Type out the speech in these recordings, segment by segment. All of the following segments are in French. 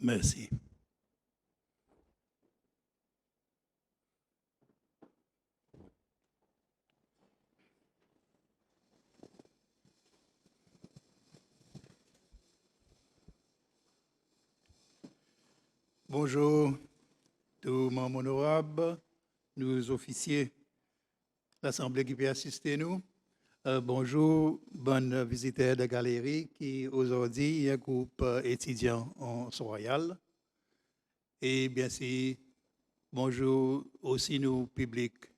Merci. Bonjour, tous membres honorables, nous officiers, l'Assemblée qui peut assister nous. Bonjour, bonne visiteurs de galerie qui aujourd'hui est un groupe étudiant en Royal. Et bien sûr, bonjour aussi nos publics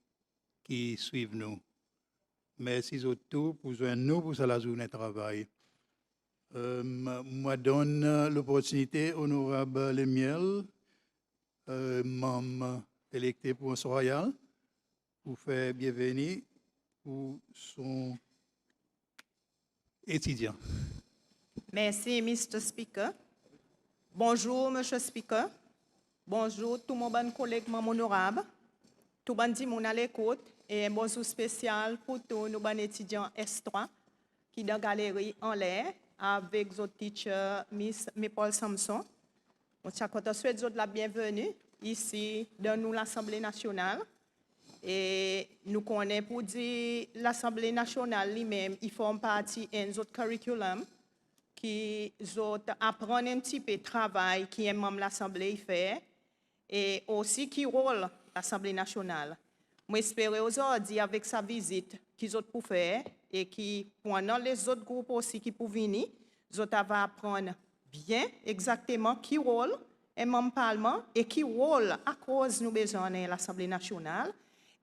qui suivent nous. Merci surtout pour joindre nous pour la journée de travail. Moi donne l'opportunité honorable Le Miel, membre électé pour un Royal, pour faire bienvenue pour son étudiant. Merci, Mr. Speaker. Bonjour, Monsieur Speaker. Bonjour, tout mon bon collègue, mon honorable. Tout bon dit mon à l'écoute et un bonjour spécial pour tous nos bons étudiants S3 qui dans la galerie en l'air avec votre teacher, Miss Paul Samson. On souhaite la bienvenue ici dans l'Assemblée nationale. Et nous connaissons pour dire l'Assemblée nationale lui-même, il forme partie d'un autre curriculum qui apprend un petit peu de travail qui est membre de l'Assemblée fait et aussi qui rôle l'Assemblée nationale. Moi, j'espère aujourd'hui, avec sa visite qu'ils ont pour faire et qui, pendant les autres groupes aussi qui pour venir, ils va apprendre bien exactement qui rôle un membre parlement et qui rôle à cause nous besoin de l'Assemblée nationale.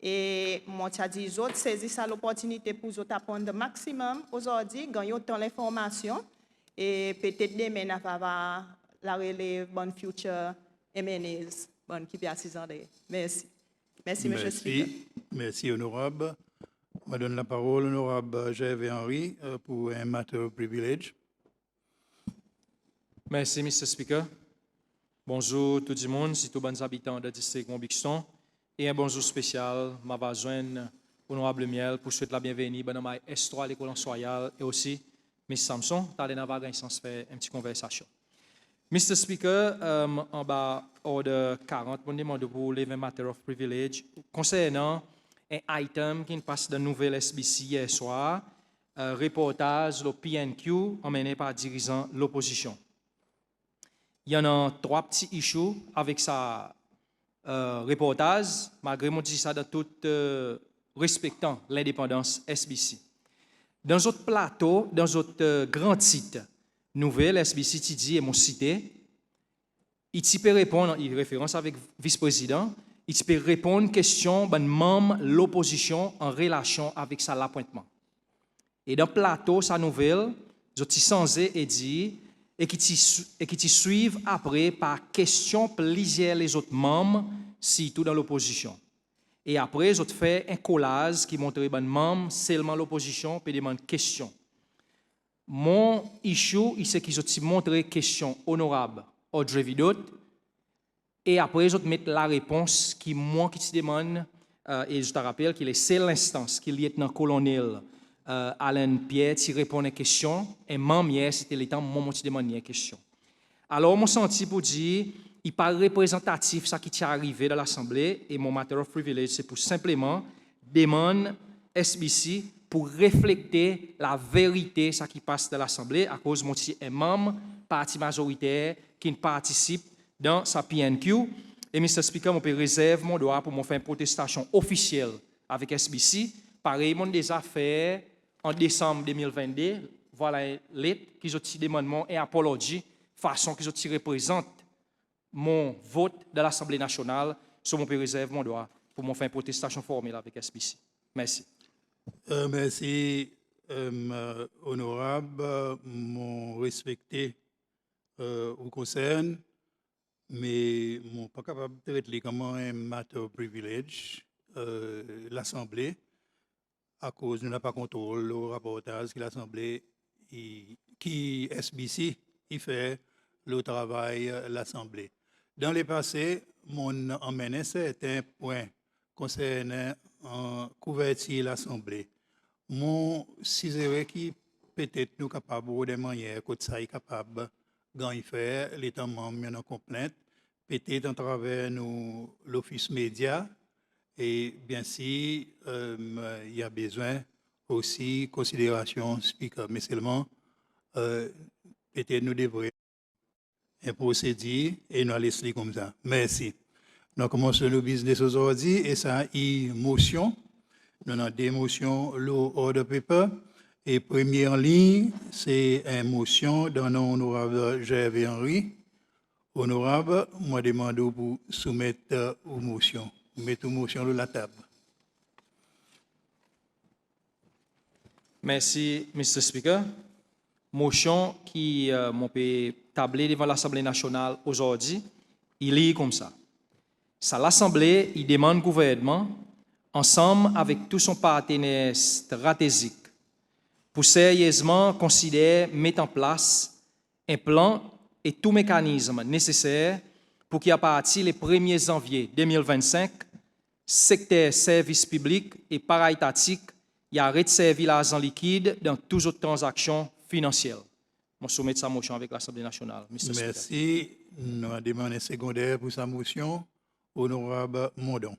Et moi, je dis, les autres saisissent l'opportunité pour vous apprendre le maximum aujourd'hui, gagner autant l'information et peut-être demain, on va avoir la relève, bonne future, MNEs, bonne qui peut assister. Merci. Merci, M. Speaker. Merci, honorable. Je donne la parole, honorable Gervais Henry, pour un matter of privilege. Merci, Mr. Speaker. Bonjour tout le monde, c'est tous les bons habitants de district Montbixton. Et un bonjour spécial, ma va joindre honorable Miel pour souhaiter la bienvenue à ma S3 l'école en Royal et aussi Miss Samson, t'allez dans la sens faire une petite conversation. Mr. Speaker, en bas, ordre 40, on demande pour lever matter of privilege concernant un item qui passe de nouvelle SBC hier soir, reportage, le PNQ emmené par dirigeant l'opposition. Il y en a 3 petits issues avec ça reportage, malgré moi dis ça dans tout respectant l'indépendance SBC. Dans notre plateau, dans notre grand site, nouvelle SBC dit et mon cité, il peut répondre, il référence avec vice-président, il peut répondre question ben membre l'opposition en relation avec ça l'appointement. Et dans plateau sa nouvelle, je t'y censé et dit et qui t'y suivent après par question plusieurs les autres membres si tout dans l'opposition. Et après, je fais un collage qui montre ben membres seulement l'opposition puis demande question. Mon issue, c'est que je t'y montre question honorable Audrey Vidot et après je te mets la réponse qui moi qui te demande et je te rappelle qu'il est seule instance qui est lieutenant-colonel Alain Pierre qui répond à une question et membre hier c'était le temps moi qui demande une question. Alors mon senti pour dire il pas représentatif ça qui t'est arrivé dans l'assemblée et mon matter of privilege c'est pour simplement demander SBC pour refléter la vérité ça qui passe dans l'assemblée à cause mon un membre parti majoritaire qui participe dans sa PNQ et Mr. Speaker, on peut réserver mon droit pour faire une protestation officielle avec SBC. Pareil, mon déjà fait en décembre 2022. Voilà lettre qui ont demandé et apologie façon qu'ils ont représente mon vote de l'Assemblée nationale. Sur mon peut réserver mon droit pour faire une protestation formelle avec SBC. Merci. Merci, honorable, mon respecté au concerne, mais je ne suis pas capable de traiter comme un matter of privilege l'Assemblée à cause de nous n'avons pas contrôle le rapportage que l'Assemblée qui SBC il fait le travail l'Assemblée. Dans le passé, mon emmené certains points concernant couverture l'Assemblée. Mon si qui peut-être nous capable de manière que ça est capable quand il fait, l'État membre en complainte, peut-être à travers l'Office média, et bien si il y a besoin aussi considération speaker, mais seulement peut-être nous devrions un procédé et nous laisser comme ça. Merci. Nous commençons le business aujourd'hui et ça une motion. Nous avons des motions, law order paper. Et première ligne, c'est une motion d'un honorable Gervais Henry. Honorable, moi demande pour soumettre aux motions. Mettez aux motions sur la table. Merci, Mr. Speaker. Motion qui m'ont tablé devant l'Assemblée nationale aujourd'hui, il est comme ça. Ça, l'Assemblée, il demande au gouvernement, ensemble avec tout son partenaire stratégique, pour sérieusement considérer mettre en place un plan et tout mécanisme nécessaire pour qu'à partir du 1er janvier 2025, secteur services publics et para-étatiques y arrête de servir l'argent liquide dans toutes autres transactions financières. Je soumets sa motion avec l'Assemblée nationale. Mr. Merci. Nous avons demandé secondaire pour sa motion. Honorable Mondon.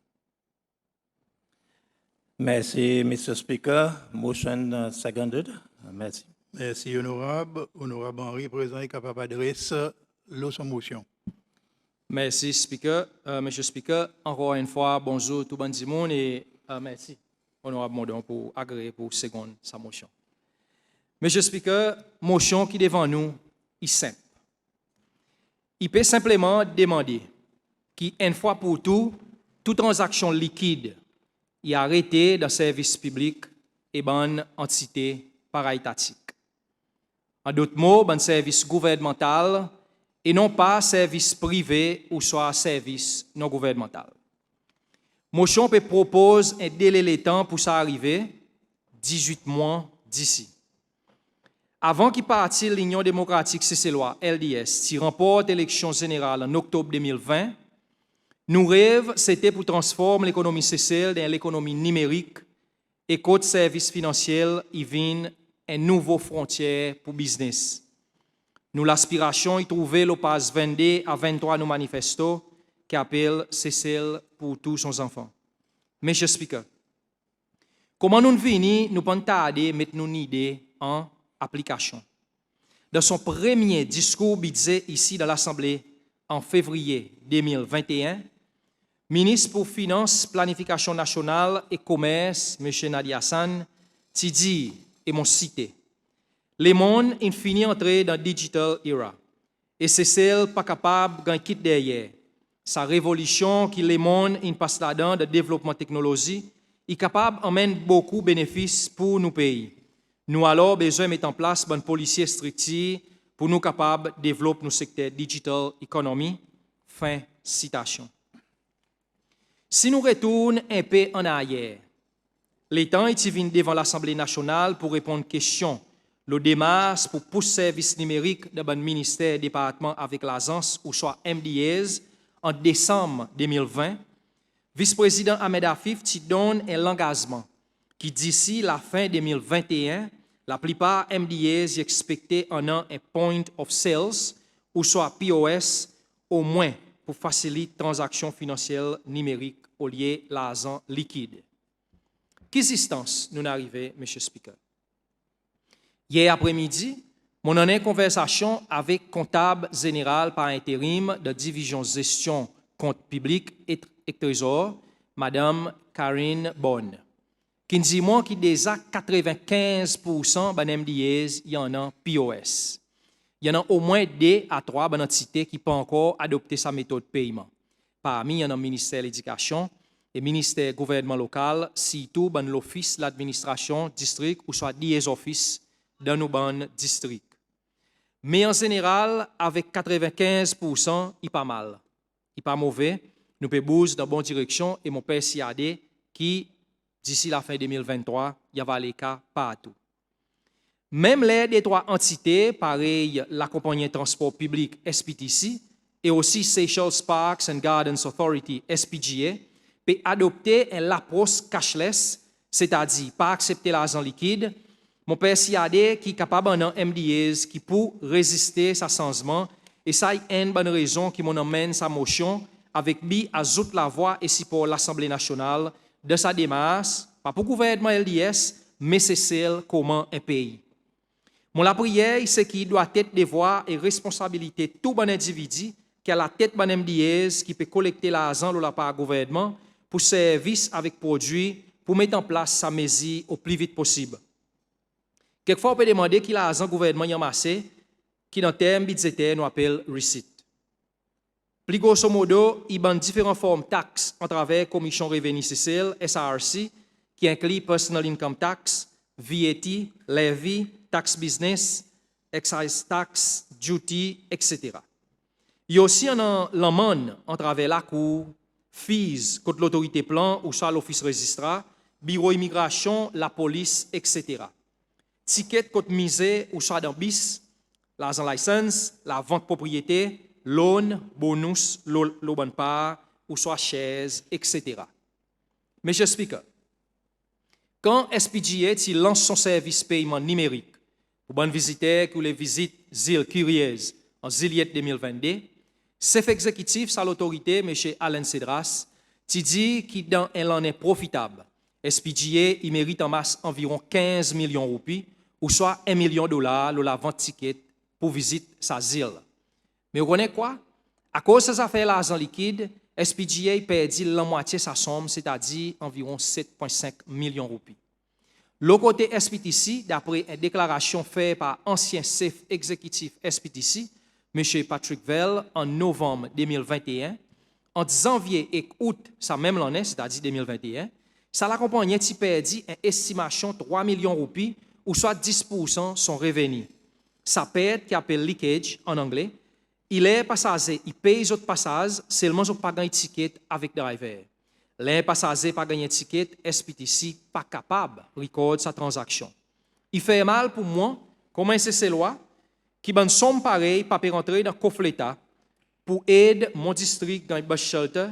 Merci, Mr. Speaker. Motion seconded. Merci. Merci, honorable. Honorable Henry, président, est capable d'adresser sa motion. Merci, Speaker. Monsieur Speaker, encore une fois, bonjour tout le monde et merci, honorable Mondon, pour agréer pour seconde sa motion. Monsieur Speaker, motion qui est devant nous est simple. Il peut simplement demander qu'une fois pour tout, toute transaction liquide est arrêtée dans le service public et dans entité para-étatique. En d'autres mots, dans le service gouvernemental et non pas service privé ou soit service non gouvernemental. Motion peut propose un délai de temps pour ça arriver, 18 mois d'ici. Avant qu'il partisse l'Union démocratique CCLOA, LDS, qui remporte l'élection générale en octobre 2020, nous rêve, c'était pour transformer l'économie CCL dans l'économie numérique et qu'autre service financier y vienne une nouvelle frontière pour business. Nous l'aspiration y trouver le passe 22 à 23 nos manifestos qui appelle CCL pour tous ses enfants. Monsieur Speaker, comment nous venons, nous pouvons tarder mettre nos idées en application. Dans son premier discours budget ici dans l'Assemblée en février 2021, ministre pour Finances, Planification nationale et Commerce, M. Nadia Hassan, t'y dit, et m'ont cité, le monde est fini entrer dans la digital era, et c'est celle pas capable d'un quitte derrière. Sa révolution qui le monde est passe là-dedans de développement technologie est capable d'emmener beaucoup de bénéfices pour nos pays. Nous alors besoin de mettre en place une politique stricte pour nous capables de développer nos secteurs digital economy. Fin citation. Si nous retournons un peu en arrière, les temps est venu devant l'Assemblée nationale pour répondre aux questions. Le démarche pour pousser service numérique dans le ministère et département avec l'agence ou soit MDAs en décembre 2020, vice-président Ahmed Afif donne un engagement qui d'ici la fin 2021, la plupart MDAs y expectaient un point of sales ou soit POS au moins pour faciliter les transactions financières numériques au lieu de l'argent liquide. Quelle distance nous arrivons, M. Speaker? Hier après-midi, mon en conversation avec comptable général par intérim de division gestion compte public et trésor, Mme Karine Bonne, qui dit moi qu'il déjà 95% de MDAs y en a POS. Il y en a au moins 2 à 3 entités qui peuvent encore adopter sa méthode de paiement. Parmi, il y en a le ministère de l'Éducation et le ministère du gouvernement local, surtout dans l'office de l'administration district ou soit 10 offices dans nos bandes districts. Mais en général, avec 95%, il n'est pas mal. Il n'est pas mauvais. Nous pouvons bouger dans la bonne direction et mon persuadé qui, d'ici la fin 2023, il y va les cas partout. Même les des 3 entités, pareil la compagnie de transport public SPTC et aussi Seychelles Parks and Gardens Authority SPGA, peut adopter une approche cashless, c'est-à-dire pas accepter l'argent liquide, Mon persuadé qui est capable d'un MDAs qui pour résister à ce changement et ça est une bonne raison qui m'emmène sa motion avec lui à toute la voix et si pour l'Assemblée nationale de sa démarche, pas pour le gouvernement LDS, mais c'est celle comment un pays. Mon la prière, c'est qu'il doit être devoir et responsabilité tout bon individu qui a la tête bon MDAs qui peut collecter l'argent de la part du gouvernement pour service avec produits pour mettre en place sa mesure au plus vite possible. Quelquefois, on peut demander qui l'argent gouvernement y a amassé, qui dans le terme budgétaire nous appelle receipt. Plus grosso modo, il y a différentes formes de taxes en travers Commission Revenu Social, SRC, qui inclut Personal Income Tax, VAT, Levy, Tax Business, Excise Tax, Duty, etc. Il y a aussi un amende en travers la Cour, fees contre l'autorité plan ou soit l'office registrar, bureau immigration, la police, etc. Ticket contre misère ou soit dans bis, l'argent license, la vente propriété, loan, bonus, l'oban part, ou soit chaise, etc. Monsieur Speaker, quand SPGA lance son service paiement numérique pour bonnes visiteurs qui les visitent ZIL Curieuse en juillet 2022, chef exécutif sa l'autorité, M. Alain Cedras, dit qu'il en est profitable. SPGA il mérite en masse environ 15 millions de roupies, ou soit $1 million de la vente ticket pour visite sa ZIL. Mais vous connaissez quoi? À cause de ces affaires l'argent liquide, SPGA perdit la moitié de sa somme, c'est-à-dire environ 7,5 millions de roupies. Le côté SPTC, d'après une déclaration faite par ancien chef exécutif SPTC, M. Patrick Vell, en novembre 2021, en janvier et août, ça même l'année, c'est-à-dire 2021, ça l'accompagnait qui perdit une estimation de 3 millions de roupies, ou soit 10% son revenu. Sa perte, qui appelle leakage en anglais, il est passager, il paye les autres passages, seulement il pas gagné ticket avec driver. Les passagers pas gagné ticket, SPTC pas capable de recorder sa transaction. Il fait mal pour moi, comment c'est ces lois, qui ban somme pareil, pas rentrer dans le coffre l'État pour aider mon district dans le bus shelter,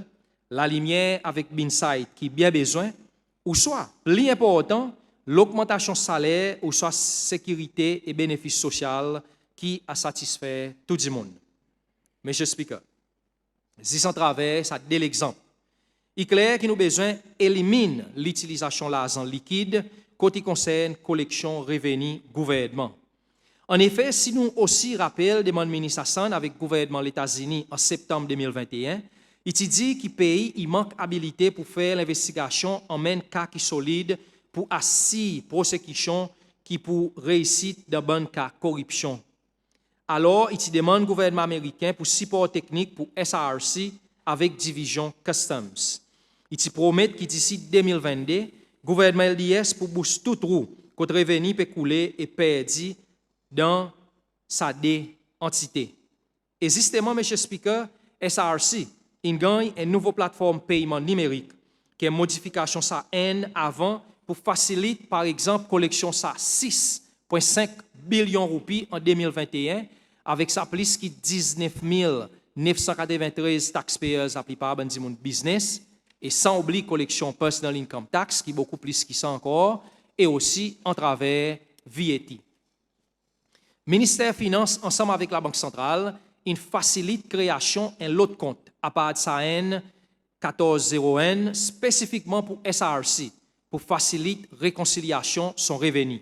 la lumière avec Binside qui a bien besoin, ou soit, plus important, l'augmentation salaire ou soit sécurité et bénéfices sociaux qui a satisfait tout le monde. Monsieur Speaker, si sans travers, ça donne l'exemple. Il est clair que nous avons besoin d'éliminer l'utilisation de l'argent liquide côté concerne collection revenu gouvernement. En effet, si nous aussi rappelons des ministres avec le gouvernement des États-Unis en septembre 2021, il dit que le pays il manque d'habilité pour faire l'investigation en même cas qui solide pour assis prosecution qui pour réussir dans bon cas corruption. Alors, il demande au gouvernement américain pour support technique pour SRC avec division Customs. Il promet que d'ici 2022, le gouvernement LDS pour booster tout trou contre revenu peut couler et perdu dans sa entité. Et justement, M. Speaker, SRC il gagne une nouvelle plateforme paiement numérique qui est une modification sa N avant pour faciliter, par exemple, collection sa 6,5 billions de roupies en 2021 avec sa plus qui 19 993 taxpayers applicables dans le business et sans oublier collection personal income tax qui est beaucoup plus que ça encore et aussi en travers VAT. Ministère des Finances, ensemble avec la Banque centrale, il facilite la création d'un lot de compte à part de sa N 1401 spécifiquement pour SRC pour faciliter la réconciliation son revenu.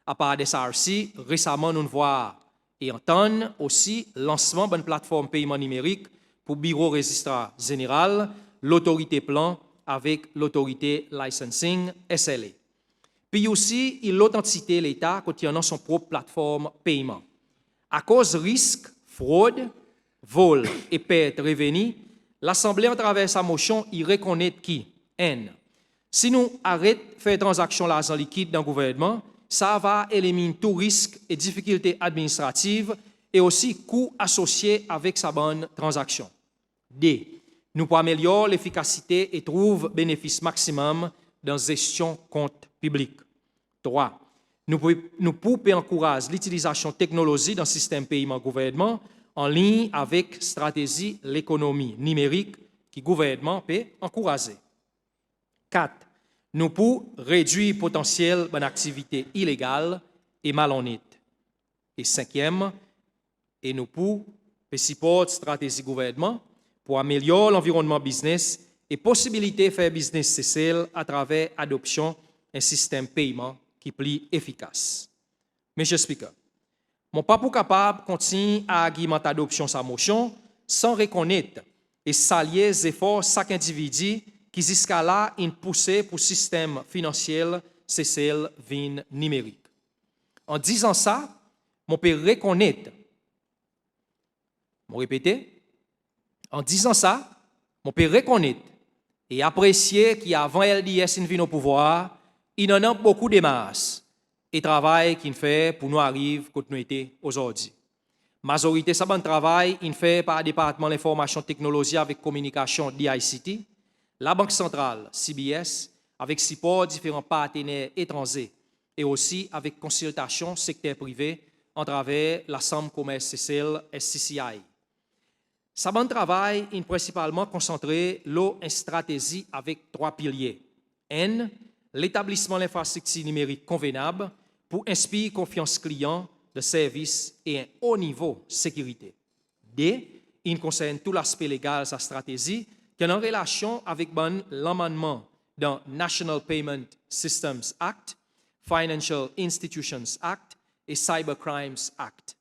À part de SRC, récemment nous voyons et entendre aussi lancement d'une plateforme paiement numérique pour bureau registrar général, l'autorité plan avec l'autorité licensing SLA. Puis aussi, il l'authenticité l'État quand il y a son propre plateforme paiement. À cause de risques, fraude, vol et perte de revenus, l'Assemblée, à travers sa motion, il reconnaît qui? N. Si nous arrêtons de faire transaction l'argent liquide dans le gouvernement, ça va éliminer tout risque et difficultés administratives et aussi coûts associés avec sa bonne transaction. D. Nous pouvons améliorer l'efficacité et trouver bénéfice maximum dans la gestion compte public. 3. Nous pouvons encourager l'utilisation de technologies dans le système paiement gouvernement en ligne avec stratégie l'économie numérique que le gouvernement peut encourager. 4. nous pour réduire le potentiel d'une activité illégale et malhonnête. Et cinquième, et nous pour supporter stratégie gouvernement pour améliorer l'environnement business et possibilité de faire business cessel à travers l'adoption d'un système de paiement qui est plus efficace. Monsieur Speaker, mon papa capable continue à argumenter l'adoption de sa motion sans reconnaître et saluer les efforts de chaque individu qui jusqu'à là ont poussé pour le système financier cessel vin numérique. En disant ça, mon peut reconnaître, je répète, en disant ça, mon peut reconnaître et apprécier qu'avant LDS vient au pouvoir, il en a beaucoup de masses et travail qu'il fait pour nous arriver quand nous étions aujourd'hui. Majorité de ce travail il fait par le département de l'information technologie avec communication DICT, la Banque centrale CBS avec support différents partenaires étrangers et aussi avec consultation secteur privé en travers la Chambre commerce CCL SCCI. Ce travail est principalement concentré sur une stratégie avec 3 piliers. N, l'établissement de l'infrastructure numérique convenable pour inspirer confiance client de service et un haut niveau de sécurité. D, il concerne tout l'aspect légal de sa stratégie qui est en relation avec l'amendement dans National Payment Systems Act, Financial Institutions Act et Cybercrimes Act.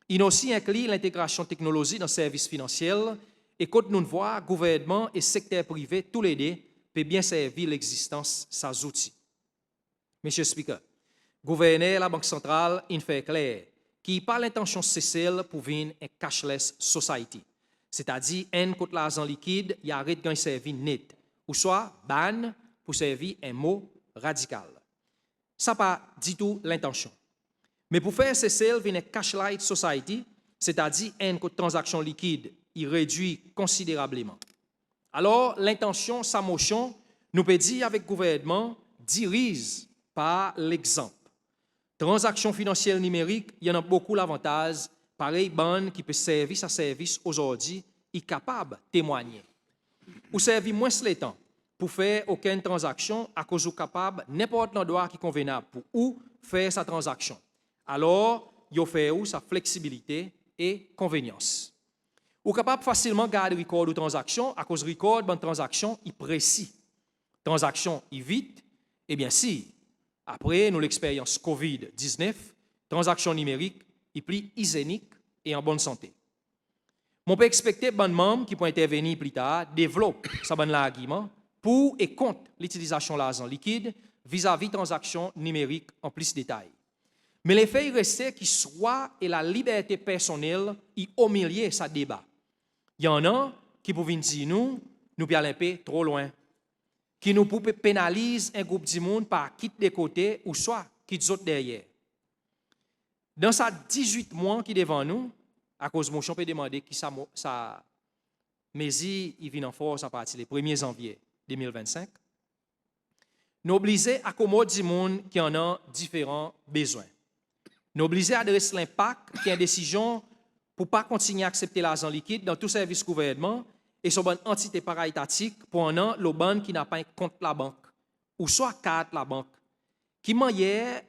Il aussi inclut l'intégration technologique dans le service financier et quand nous voyons gouvernement et secteur privé tous les deux peut bien servir l'existence de ces outils. Monsieur Speaker, gouverneur de la Banque centrale, il fait clair qu'il n'a pas l'intention de cesser pour venir un cashless society. C'est-à-dire, un contre l'argent liquide, il arrête de servir net, ou soit ban pour servir un mot radical. Ça n'a pas du tout l'intention. Mais pour faire cesser une cashless society, c'est-à-dire un contre transaction liquide, il réduit considérablement. Alors, l'intention, sa motion, nous peut dire avec le gouvernement, dirige par l'exemple. Transactions financières numériques, il y en a beaucoup l'avantage. Pareil, banque qui peut servir à service aujourd'hui est capable de témoigner. Ou servir moins le temps pour faire aucune transaction à cause de capable n'importe l'endroit qui est convenable pour ou faire sa transaction. Alors, il fait où sa flexibilité et convenience. Ou capable facilement garder le record de transaction à cause du record de transaction est précis. Transaction est vite, et bien si après nous l'expérience COVID-19, transaction numérique est plus hygiénique et en bonne santé. On peut expecter que les membres qui peuvent intervenir plus tard développent ce bon argument pour et contre l'utilisation de l'argent liquide vis-à-vis de transactions numériques en plus de détails. Mais l'effet resté qui soit et la liberté personnelle est au milieu de ce débat. Il y en a qui peuvent dire nous pouvons aller un peu trop loin, qui nous peut pénaliser un groupe de monde par quitte de côté ou soit quitte d'autres derrière. Dans ces 18 mois qui devant nous, à cause de motion peut demander qui ça mesure il vient en force à partir du 1er janvier 2025. Nous obligés à accommoder du monde qui en a différents besoins. Nous obligés à adresser l'impact qui est une décision pour ne pas continuer à accepter l'argent liquide dans tout service gouvernement et sur une entité para-étatique pour un an, le ban qui n'a pas un compte la banque ou soit carte la banque qui manière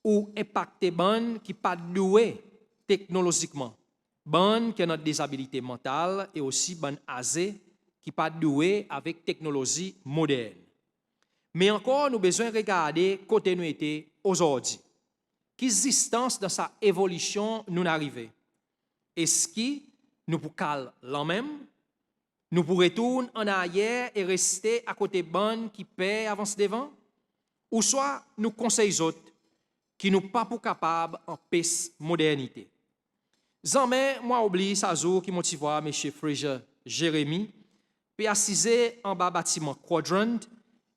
ou impacter ban qui pas doué technologiquement, ban qui a notre désabilité mentale et aussi ban azé qui pas doué avec technologie moderne. Mais encore nous besoin regarder côté nous était aujourd'hui. Quelle distance dans sa évolution nous arrivons? Est-ce que nous pour caler l'en même? Nous pour retourner en arrière et rester à côté ban qui paie avance devant? Ou soit nous conseillons autres qui nous pas pour capables en paix modernité. Jamais moi oublie ça jour qui motive M. Fraser Jérémy puis assiser en bas bâtiment Quadrant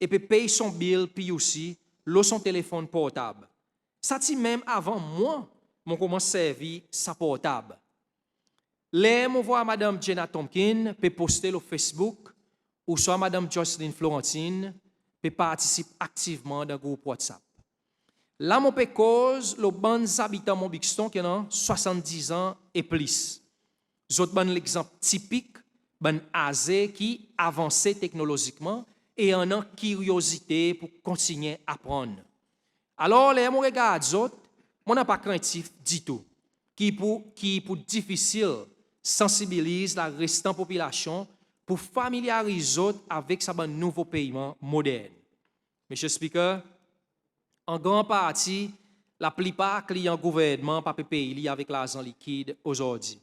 et puis payer son bill puis aussi son téléphone portable. Ça dit même avant moi mon commence servir sa portable. Les moi voir madame Jenna Tompkins peut poster sur Facebook ou soit madame Jocelyn Florentine peut participer activement dans le groupe WhatsApp. Là, mon cause, les bons habitants de Montbixton qui ont 70 ans et plus. J'ai l'exemple typique, ben âgé qui avancé technologiquement et en a curiosité pour continuer à apprendre. Alors, les gens regardent les autres, on n'a pas craintif du tout, qui pour difficile sensibilise la restante population pour familiariser les autres avec ce nouveau paiement moderne. Monsieur le Speaker, en grande partie, la plupart clients gouvernement pas payer avec l'argent liquide aujourd'hui.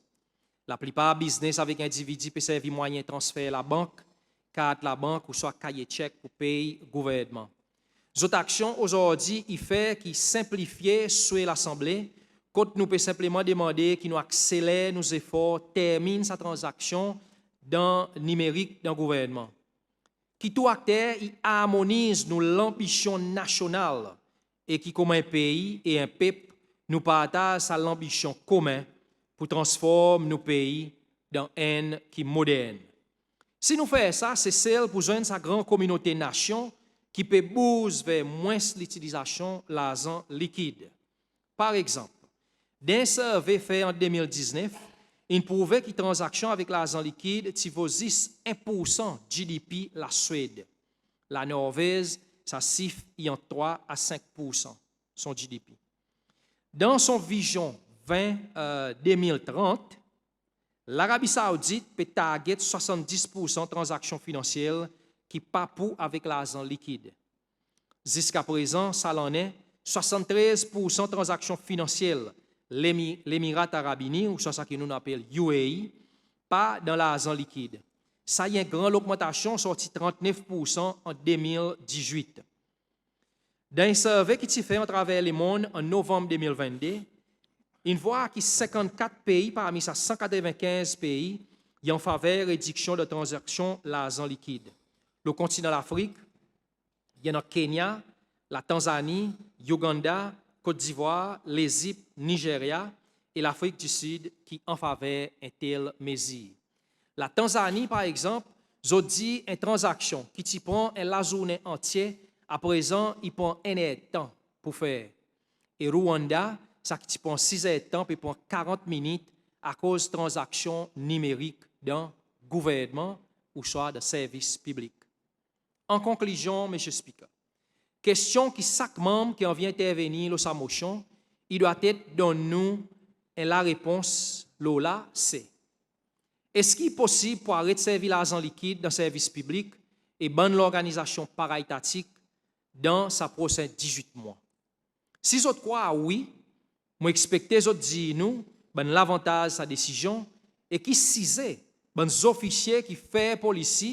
La plupart business avec individus peuvent servir moyen de transfert à la banque, carte la banque ou soit cahier chèque pour payer gouvernement. Cette action aujourd'hui, il fait qui simplifie sur l'Assemblée, quand nous pouvons simplement demander qu'il nous accélère nos efforts, termine sa transaction dans le numérique dans le gouvernement. Qui tout acteur il harmonise nos l'ambition nationale et qui comme un pays et un peuple nous partagent l'ambition commune pour transformer nos pays dans un qui moderne. Si nous faisons ça, c'est celle pour joindre sa grande communauté nation qui peut bouger vers moins l'utilisation de l'argent liquide. Par exemple, d'un survey fait en 2019, il prouvait que les transactions avec l'argent liquide tivosissent 1% GDP la Suède. La Norvège, ça chiffre en 3 à 5% son GDP. Dans son vision 2030, l'Arabie Saoudite peut target 70% de transactions financières qui papou avec l'argent liquide. Jusqu'à présent, ça en est 73% de transactions financières l'Émirat Arabe Unis, ou ça que nous appelons UAE, pas dans l'argent liquide. Ça y a une grande augmentation, sortie 39% en 2018. Dans un survey qui s'est fait à travers le monde en novembre 2022, il voit que 54 pays parmi ces 195 pays y en faveur de réduction de transactions l'argent liquide. Le continent de l'Afrique, il y en a Kenya, la Tanzanie, Ouganda, Côte d'Ivoire, l'Égypte, Nigeria et l'Afrique du Sud qui en faveur un tel mesure. La Tanzanie, par exemple, j'ai dit une transaction qui t'y prend la journée entière, à présent, il prend un heure de temps pour faire. Et Rwanda, ça qui prend 6 heures de temps, puis prend 40 minutes à cause de transactions numériques dans le gouvernement ou soit de services publics. En conclusion, M. Speaker, question qui chaque membre qui en vient intervenir dans sa motion, il doit être dans nous et la réponse là c'est est-ce qu'il est possible pour arrêter de servir l'argent liquide dans le service public et bonne l'organisation paraétatique dans sa prochaine 18 mois? Si vous croyez oui, moi expecter vous dire nous ben l'avantage de sa décision et qui sisait ben officiers qui fait police,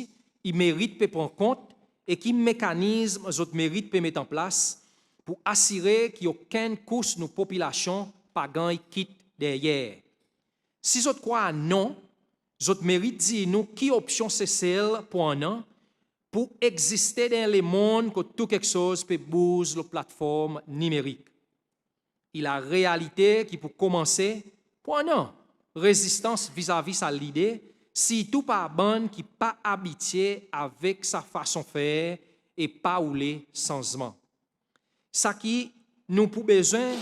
ils méritent de prendre compte et qui mécanisme les autres mérites peut mettre en place pour assurer qu'il n'y a aucune course nos populations pas gagne quitte derrière. Si vous croyez non, vous autres mérites dire nous qui option c'est celle pour un an pour exister dans le monde que tout quelque chose peut bouger la plateforme numérique. Il a réalité qui pour commencer pour un an résistance vis-à-vis à l'idée si tout pas bonne qui pas habitué avec sa façon de faire et pas ou les changements. Ça qui nous pour besoin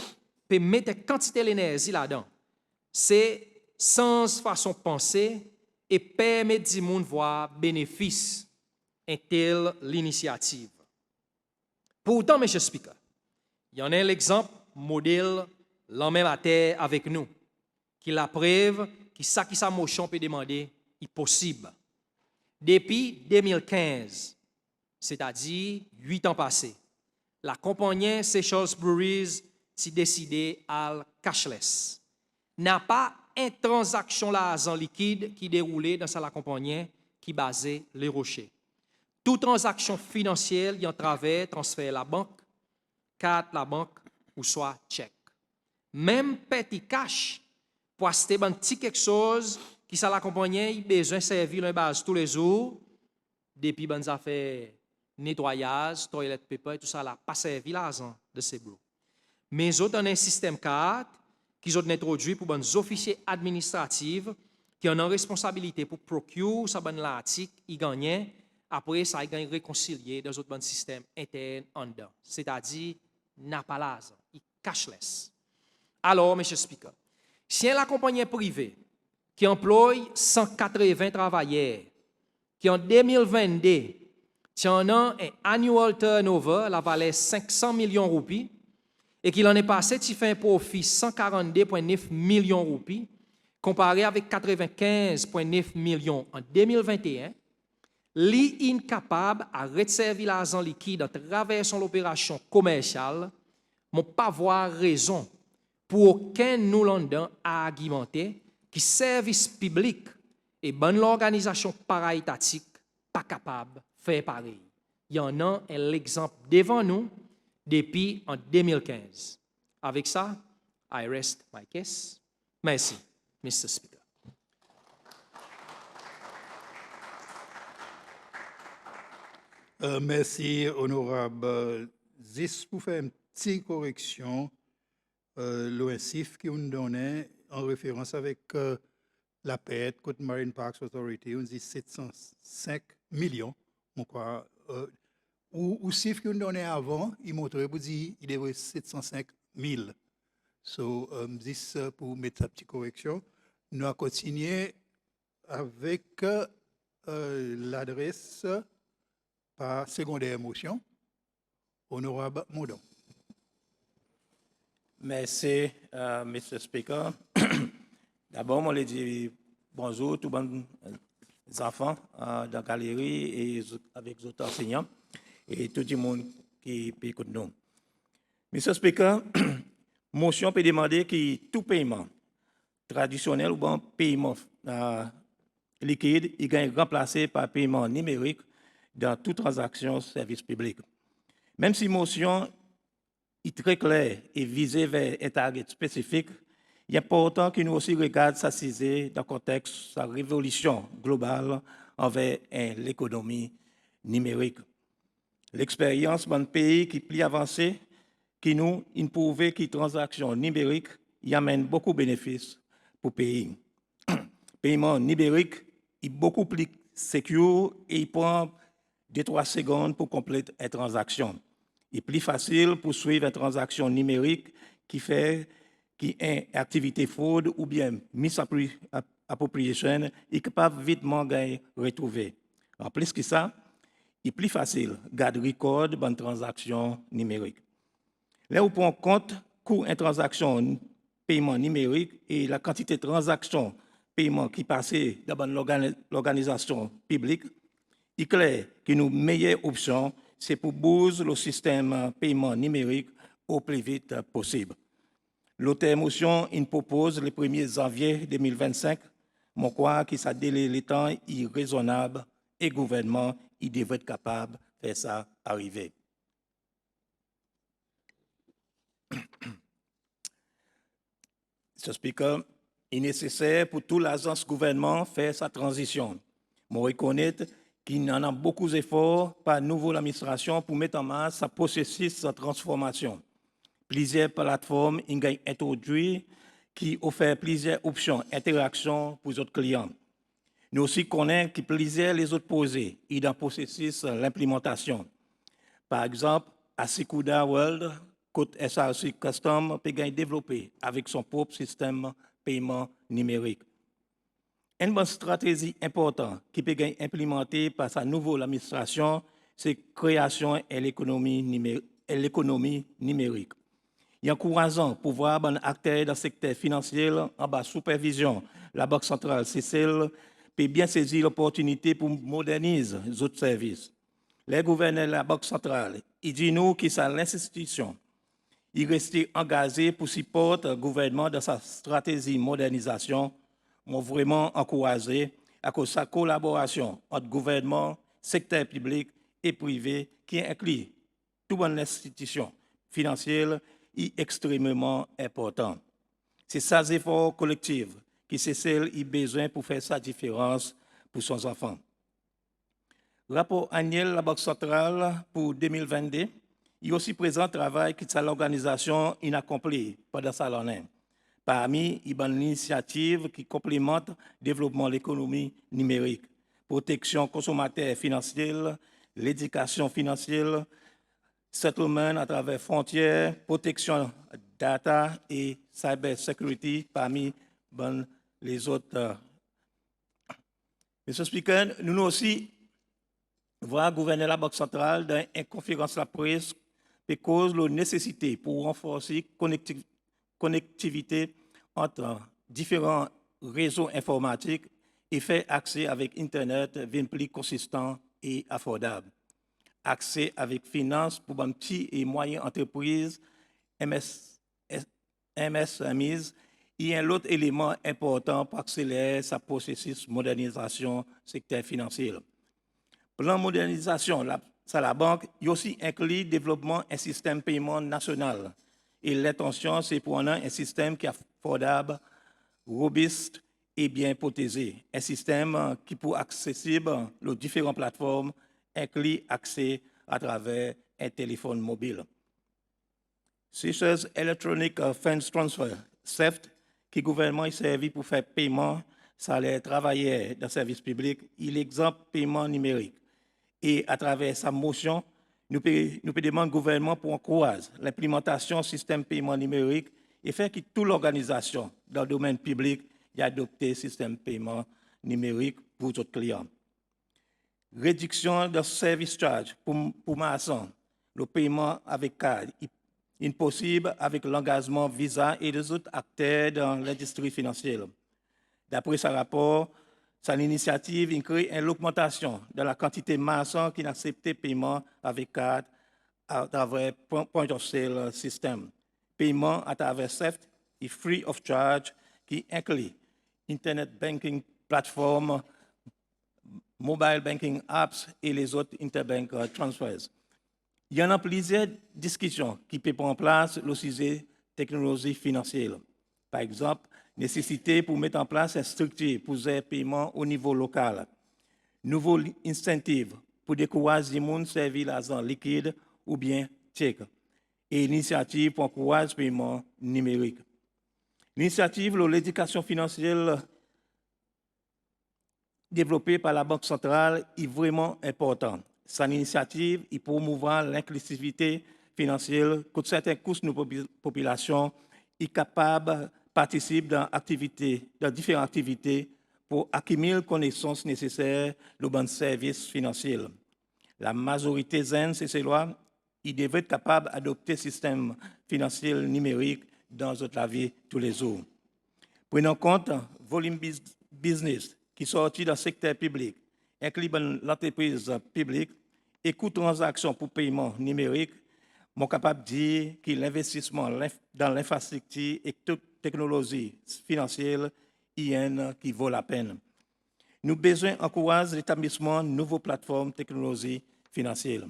peut mettre quantité d'énergie là-dedans. C'est sans façon de penser et permettre du monde voir bénéfice de telle l'initiative. Pourtant, M. Speaker, il y en a l'exemple modèle l'homme la terre avec nous, qui la preuve que ça qui sa motion peut demander est possible. Depuis 2015, c'est-à-dire 8 ans passés, la compagnie Seychelles Breweries s'est décidée à cashless. N'a pas une transaction l'argent liquide qui déroulait dans la compagnie qui basait les rochers. Toute transaction financière y en travers transfert la banque, carte la banque ou soit chèque. Même petit cash pour acheter un petit quelque chose qui ça la compagnie besoin de servir une base tous les jours depuis bonnes affaires nettoyage, toilette paper tout ça là pas servi l'argent de ces boulots. Mais autres dans un système carte qui ont introduit pour les officiers administratifs qui ont une responsabilité pour procurer sa bonne l'article, ils gagnent. Après, ça gagne réconcilié dans autres systèmes internes en dedans. C'est-à-dire, n'a pas l'argent, il cashless. Alors, M. Speaker, si la compagnie privée qui emploie 180 travailleurs, qui en 2022, tient un annual turnover, la valeur 500 millions de roupies, et qu'il en est passé, il fait un profit 142,9 millions de roupies, comparé avec 95,9 millions en 2021, li incapable à resservir l'argent liquide à travers son opération commerciale, mon pas voir raison pour aucun nous London à argumenter que service public et bonne l'organisation para-étatique pas capable de faire pareil. Il y en a l'exemple devant nous depuis en 2015. Avec ça, I rest my case. Merci, Mr. Speaker. Merci, honorable Zis, pour faire une petite correction. L'OSIF qui nous donnait en référence avec la PET, Côte Marine Parks Authority, on dit 705 millions. On croit, ou CIF qui nous donnait avant, il montrait, vous dit, il devait 705 000. So, this, pour mettre sa petite correction, nous allons continuer avec l'adresse par secondaire motion. Honorable Mondon. Merci, Mr. Speaker. D'abord, je dis bonjour à tous les enfants dans la galerie et avec les autres enseignants et tout le monde qui écoute nous. Mr. Speaker, motion peut demander que tout paiement traditionnel ou bon paiement liquide il est remplacé par paiement numérique dans toute transaction service public. Même si motion est très claire et visée vers un target spécifique, il est important que nous aussi regardions sa cisée dans le contexte de sa révolution globale envers l'économie numérique. L'expérience dans un pays qui est plus avancé, qui nous prouve que les transactions numériques y amènent beaucoup de bénéfices pour le pays. Le paiement numérique est beaucoup plus sécure et il prend 2-3 secondes pour compléter une transaction. Il est plus facile pour suivre une transaction numérique qui est une activité fraude ou bien misappropriation et capable vitement retrouver. En plus que ça, il est plus facile de garder record d'une transaction numérique. Là, on prend compte coût une transaction paiement numérique et la quantité de transactions paiement qui passent dans l'organisation publique, il est clair que nos meilleure option, c'est pour booster le système paiement numérique au plus vite possible. L'auteur motion il propose le 1er janvier 2025, mon croit que ça délai le temps est raisonnable et le gouvernement il devrait être capable de faire ça arriver. Mr. Speaker, il est nécessaire pour toute l'agence gouvernement faire sa transition. Je reconnais qu'il y en a beaucoup d'efforts par nouveau l'administration pour mettre en marche sa processus de transformation. Plusieurs plateformes ont introduit qui offrent plusieurs options d'interaction pour les autres clients. Nous aussi connaissons que plusieurs les autres posés et dans le processus de l'implémentation. Par exemple, Asikuda World, côte SRC Custom, peut développer avec son propre système de paiement numérique. Une bonne stratégie importante qui peut être implémentée par sa nouvelle administration, c'est la création de l'économie numérique. Il est encourageant pour voir les acteurs dans le secteur financier en bas supervision. La Banque centrale, CCL, peut bien saisir l'opportunité pour moderniser les autres services. Les gouverneurs de la Banque centrale, ils disent nous que c'est l'institution. Il reste engagé pour supporter le gouvernement dans sa stratégie de modernisation. M'ont vraiment encouragé à cause de sa collaboration entre gouvernement, secteur public et privé qui inclut toute bonne institution financière est extrêmement important. C'est ces efforts collectifs qui c'est celle qui a besoin pour faire sa différence pour son enfant. Rapport annuel de la Banque centrale pour 2022, il aussi présent travail qui l'organisation inaccompli pendant sa l'année. Parmi les initiatives qui complémentent le développement de l'économie numérique, protection consommateur financière, l'éducation financière, settlement à travers frontières, protection data et cyber security parmi les autres. Mr. Speaker, nous aussi voir gouverner la Banque centrale dans une conférence de la presse et cause la nécessité pour renforcer la connectivité entre différents réseaux informatiques et faire accès avec Internet bien plus consistant et affordable. Accès avec finance pour les petites et moyennes entreprises, MSMEs, et un autre élément important pour accélérer ce processus de modernisation secteur financier. Plan de modernisation, la banque, il aussi inclut le développement d'un système de paiement national. Et l'intention, c'est pour un système qui est affordable, robuste et bien protégé. Un système qui peut être accessible aux différentes plateformes, inclut accès à travers un téléphone mobile. Seychelles Electronic Funds Transfer, SEFT, qui le gouvernement est servi pour faire paiement salaire travailleurs dans le service public, il exemple paiement numérique. Et à travers sa motion, nous pouvons demander au gouvernement pour encourager l'implémentation du système de paiement numérique et faire que toute l'organisation dans le domaine public ait adopté le système de paiement numérique pour tous les clients. Réduction de service charge pour maçon, le paiement avec carte, impossible avec l'engagement Visa et les autres acteurs dans l'industrie financière. D'après ce rapport, son initiative inclut une augmentation de la quantité de maçons qui n'acceptent le paiement avec carte à travers Point of Sale System. Paiement à travers SEFT est free of charge qui inclut Internet Banking Platform, Mobile Banking Apps et les autres Interbank Transfers. Il y en a plusieurs discussions qui peuvent prendre place le sujet technologie financière. Par exemple, nécessité pour mettre en place une structure pour les paiements au niveau local. Nouveau incentive pour décourager les gens à servir l'argent liquide ou bien chèque. Et initiative pour encourager le paiement numérique. L'initiative de l'éducation financière développée par la Banque centrale est vraiment importante. Son initiative est promouvoir l'inclusivité financière que certaines couches de nos populations sont capables de participer dans différentes activités pour accumuler les connaissances nécessaires aux bons services financiers. La majorité zen, c'est loi, ils devraient être capables d'adopter le système financier numérique dans la vie tous les jours. Prenons en compte le volume business qui sortit dans le secteur public, incluant l'entreprise publique, et coût de transaction pour paiement numérique, je suis capable de dire que l'investissement dans l'infrastructure et toute technologie financière est un qui vaut la peine. Nous avons besoin d'encourager l'établissement de nouvelles plateformes technologiques financières.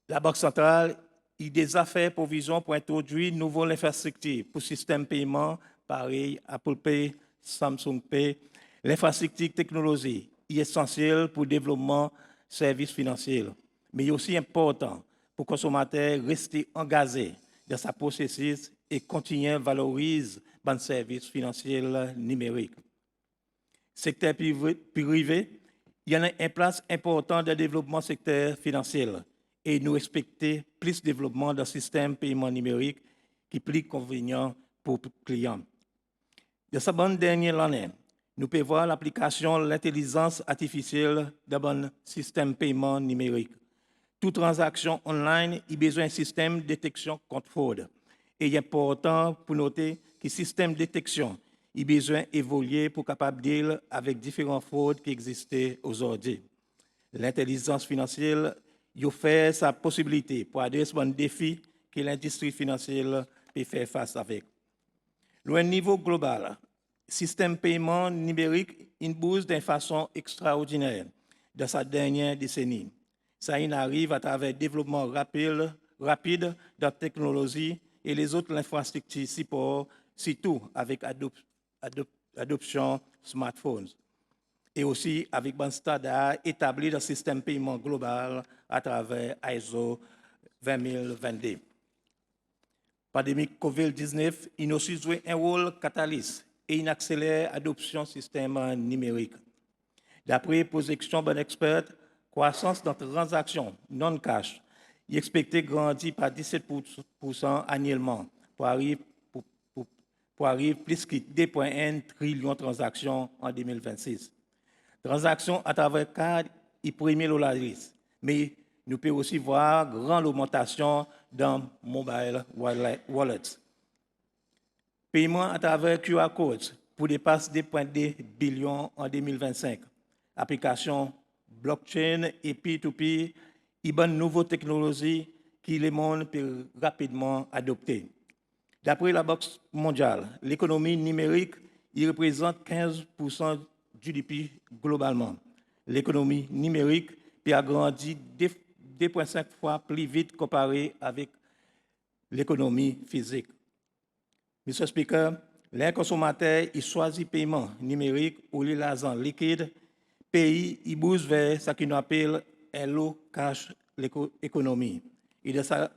La Banque centrale a des affaires provision pour introduire une nouvelle infrastructure pour le système de paiement, pareil Apple Pay, Samsung Pay. L'infrastructure technologique est essentielle pour le développement des services financiers, mais il est aussi important pour le consommateur rester engagé dans ce processus et continuer à valoriser les services financiers numériques. Secteur privé, il y a une place importante dans le développement du secteur financier et nous respectons plus de développement d'un système de paiement numérique qui est plus convenient pour les clients. De cette bonne dernière année, nous pouvons voir l'application de l'intelligence artificielle dans un système de paiement numérique. Toute transaction online a besoin d'un système de détection contre fraude. Et il est important pour noter que le système de détection a besoin d'évoluer pour capable de dealer avec différentes fraudes qui existent aujourd'hui. L'intelligence financière offre sa possibilité pour adresser un défi que l'industrie financière peut faire face avec. À un niveau global, le système de paiement numérique bouge d'une façon extraordinaire dans sa dernière décennie. Ça arrive à travers le développement rapide de la technologie et les autres infrastructures support, surtout avec l'adoption de smartphones. Et aussi avec un standard établi dans le système de paiement global à travers ISO 20022. La pandémie COVID-19 a aussi joué un rôle catalyste et il accélère l'adoption du système numérique. D'après projection d'un expert, la croissance dans les transactions non-cash est expectée grandir par 17% annuellement pour arriver plus que 2,1 trillions de transactions en 2026. Transactions à travers carte et premier $. Mais nous pouvons aussi voir une grande augmentation dans mobile wallets. Paiement à travers QR codes pour dépasser 2,2 billions en 2025. Application blockchain et P2P, et bonne nouvelle technologie qui le monde peut rapidement adopter. D'après la Banque mondiale, l'économie numérique il représente 15% du GDP globalement. L'économie numérique peut agrandir 2,5 fois plus vite comparé avec l'économie physique. Monsieur le Speaker, les consommateurs choisissent paiement numérique ou l'argent liquide, pays ils bougent vers ce qu'on appelle un low cash économie. Et de ça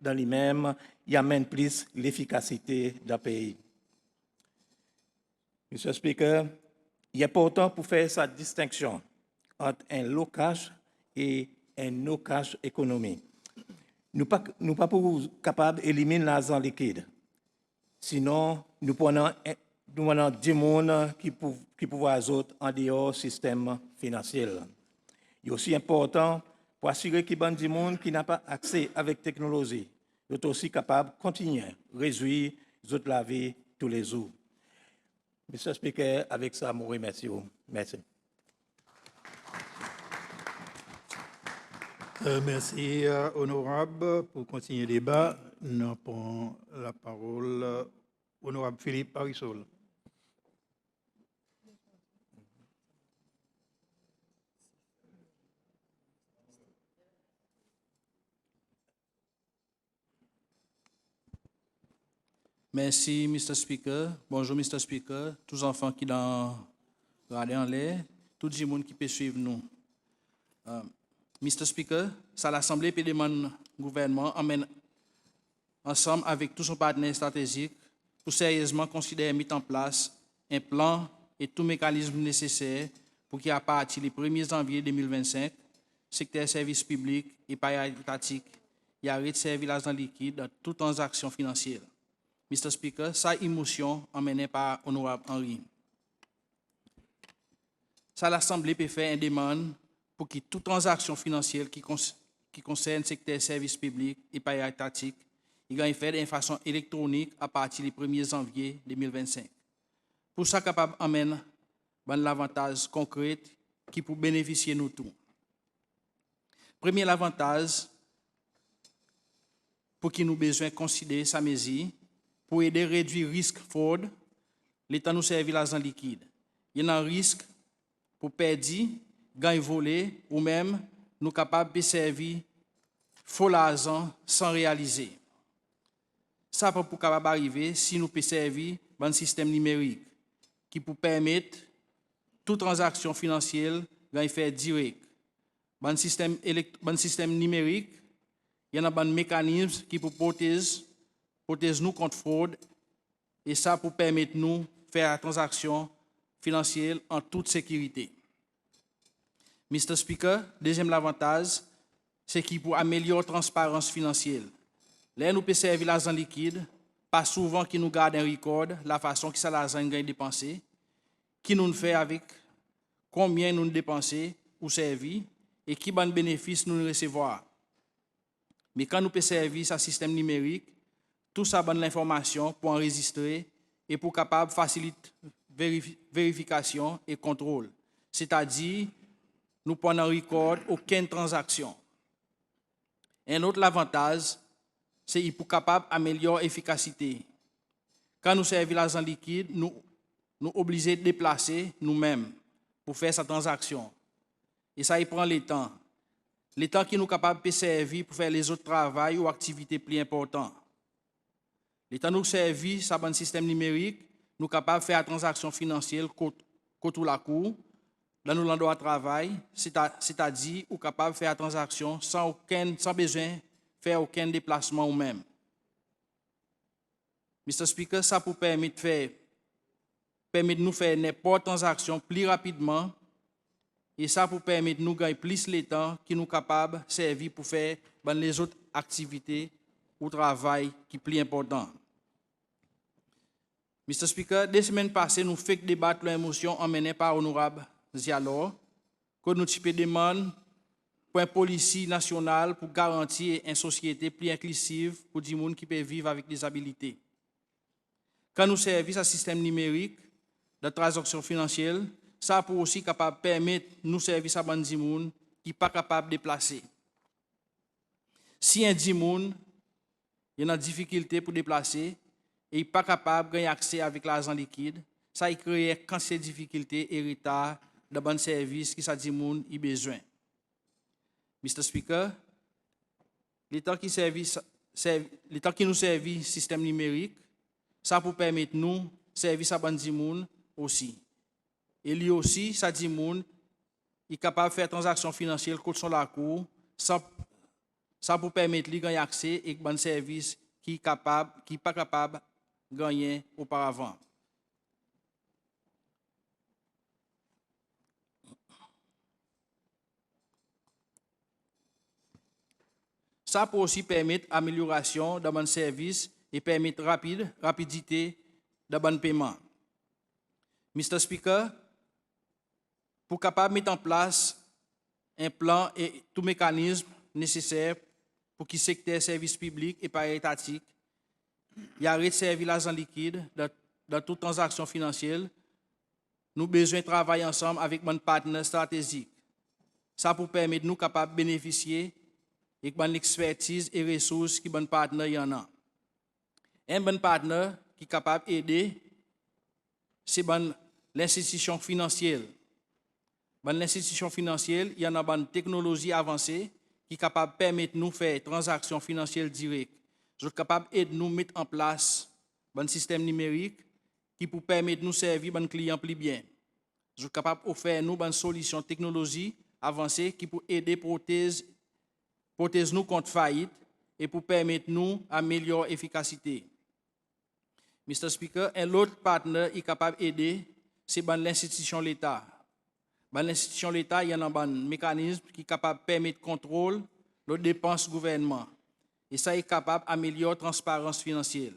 dans lui-même, il amène plus l'efficacité d'un pays. Monsieur le Speaker, il est important pour faire cette distinction entre un low cash et un no cash économie. Nous ne sommes pas capables d'éliminer l'argent liquide. Sinon, nous prenons 10 personnes qui peuvent les autres en dehors du système financier. Il est aussi important pour assurer que les gens qui n'ont pas accès avec la technologie sont aussi capables de continuer à réduire la vie tous les jours. Monsieur le Speaker, avec ça, je vous remercie. Merci. Merci, honorable. Pour continuer le débat, nous prenons la parole honorable Philippe Parisol. Merci, Mr. Speaker. Bonjour, Mr. Speaker. Tous les enfants qui sont en l'air, tous les gens qui peuvent suivre nous. Mr. Speaker, ça l'Assemblée peut demander au gouvernement emmène ensemble avec tous son partenaires stratégiques pour sérieusement considérer mettre en place un plan et tout mécanisme nécessaire pour qu'à partir du 1er janvier 2025, secteur services publics et paiement étatique y arrête de servir l'argent liquide dans toute transaction financière. Mr. Speaker, sa émotion emmenée par Honorable Henry. Ça l'Assemblée peut faire une demande pour que toute transaction financière qui concerne le secteur services publics et paiement étatique il va faire de façon électronique à partir du 1er janvier 2025. Pour ça, capable d'amener l'avantage concret qui peut bénéficier nous tous. Premier avantage, pour qui nous avons besoin de considérer sa mesure, pour aider à réduire le risque de fraude, l'État nous servir l'argent liquide. Il y a un risque pour perdre, gagner volé, ou même nous capables de servir faux l'argent sans réaliser. Ça peut capable arriver si nous pouvons servir un système numérique qui peut permettre toute transaction financière de faire direct. Un système numérique, il y a un mécanisme qui peut protéger nous contre fraude et ça pour permettre nous de faire la transaction financière en toute sécurité. Mr. Speaker, deuxième avantage, c'est qu'il peut améliorer la transparence financière. Là, nous pouvons servir l'argent liquide, pas souvent qui nous garde un record, la façon que ça l'argent est dépensé, qui nous fait avec combien nous dépensons ou servi et qui bon bénéfice nous recevoir. Mais quand nous pouvons servir ce système numérique, tout ça donne l'information pour enregistrer et pour capable faciliter vérification et contrôle. C'est-à-dire, nous prenons en record aucune transaction. Un autre avantage, c'est qu'il est capable d'améliorer l'efficacité. Quand nous servons l'argent liquide, nous obligés de déplacer nous-mêmes pour faire cette transaction. Et ça, il prend le temps. Le temps qui nous est capable de servir pour faire les autres travaux ou activités plus importantes. Le temps nous servir, ça un système numérique, nous sommes capables de faire la transaction financière côté la cour, dans nos endroits de travail, c'est-à-dire nous sommes capables de faire la transaction sans besoin de faire aucun déplacement ou même. Mr. Speaker, ça peut permettre de nous faire n'importe transaction plus rapidement et ça peut permettre de nous gagner plus de temps qui nous est capable de servir pour faire les autres activités ou travail qui sont plus importants. Mr. Speaker, 2 semaines passées, nous faisons débattre l'émotion emmenée par l'honorable Zialor que nous type demande pour une politique nationale pour garantir une société plus inclusive pour des gens qui peuvent vivre avec des disabilités. Quand nous servons à système numérique de transaction financière, ça peut aussi capable permettre nous servir à des gens qui ne sont pas capables de déplacer. Si un gens il a une difficulté pour déplacer et il n'est pas capable de gagner accès avec l'argent liquide, ça crée quand ces difficultés et retards de bons services qui ça dit moun y besoin. Mr. Speaker, l'État qui nous servit système numérique, ça pour permettre nous servir à bandi moun aussi. Et lui aussi, ça dit moun, il est capable de faire transactions financières contre son la cour, ça pour permettre lui gagner accès et bon service qui est pas capable de gagner auparavant. Ça peut aussi permettre amélioration de bon service et permettre rapidité de bon paiement. Mr. Speaker, pour capable mettre en place un plan et tout mécanisme nécessaire pour que le secteur service public et paraétatique y arrête de servir l'argent liquide dans toute transaction financière, nous avons besoin de travailler ensemble avec nos partenaires stratégiques. Ça pour permettre nous capables de bénéficier et de l'expertise et ressources que nos partenaires y en ont. Un bon partenaire qui est capable d'aider, c'est l'institution financière. Dans l'institution financière, il y a une technologie avancée qui est capable de permettre de nous faire transactions financières directes. Nous sommes capables de nous mettre en place un système numérique qui peut permettre de nous servir nos clients plus bien. Nous sommes capables d'offrir nous une solution technologie avancée qui peut aider à protéger nous contre faillite et pour permettre nous d'améliorer l'efficacité. Mr. Speaker, un autre partenaire est capable d'aider, c'est l'institution de l'État. Dans l'institution de l'État, il y a un mécanisme qui est capable de permettre le contrôle des dépenses du gouvernement. Et ça est capable d'améliorer la transparence financière.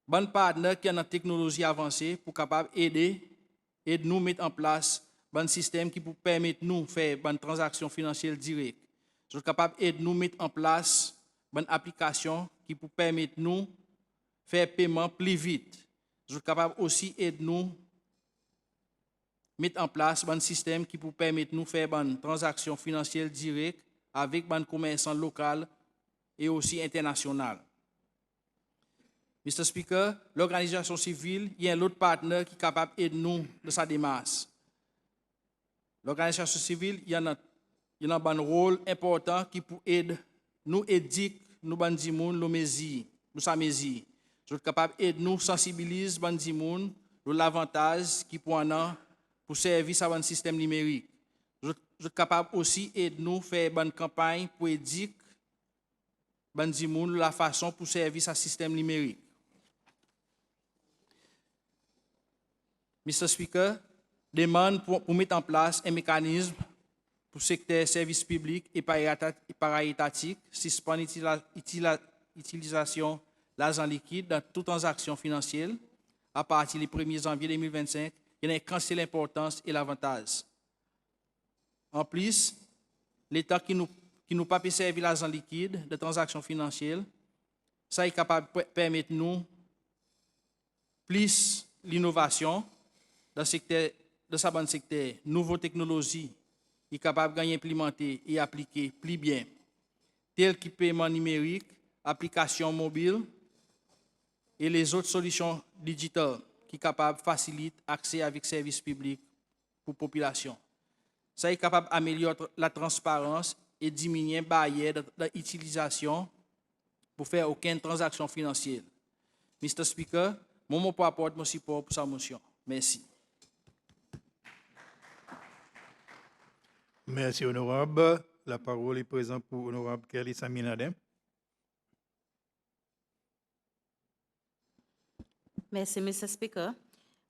Bon partenaire qui a une technologie avancée pour capable d'aider et de nous mettre en place un système qui peut permettre nous de faire une transaction financière directe. Nous sommes capables d'aider nous mettre en place une application qui peut permettre nous de faire paiement plus vite. Nous sommes capables aussi d'aider nous mettre en place un système qui peut permettre nous de faire une transaction financière directe avec un commerçant local et aussi international. Mr. Speaker, l'organisation civile, il y a un autre partenaire qui est capable d'aider nous dans sa démarche. L'organisation civile, il y a un rôle important qui peut aider nous éduquer nous bandi moun nous sa mesure. Nous sommes capables d'aider nous sensibiliser bandi moun l'avantage qui peut en pour servir à un système numérique. Nous sommes capables aussi d'aider nous faire une campagne pour éduquer bandi moun la façon pour servir à système numérique. Mr. Speaker, demande pour mettre en place un mécanisme pour le secteur service public et paraétatique, suspend l'utilisation de l'argent liquide dans toute transaction financière à partir du 1er janvier 2025. Il y a un cancel l'importance et l'avantage. En plus, l'État qui nous pas peut servir l'argent liquide de transactions financières, ça est capable de permettre nous plus l'innovation dans ce secteur, nouvelles technologies, est capable de implémenter et appliquer plus bien, tels que paiement numérique, application mobile et les autres solutions digitales qui sont capables de faciliter l'accès avec services publics pour la population. Ça est capable d'améliorer la transparence et diminuer les barrières d'utilisation pour faire aucune transaction financière. Mr. Speaker, mon mot pour apporter mon support pour sa motion. Merci. Merci, honorable. La parole est présente pour honorable Kelly Saminadem. Merci, Mr. Speaker.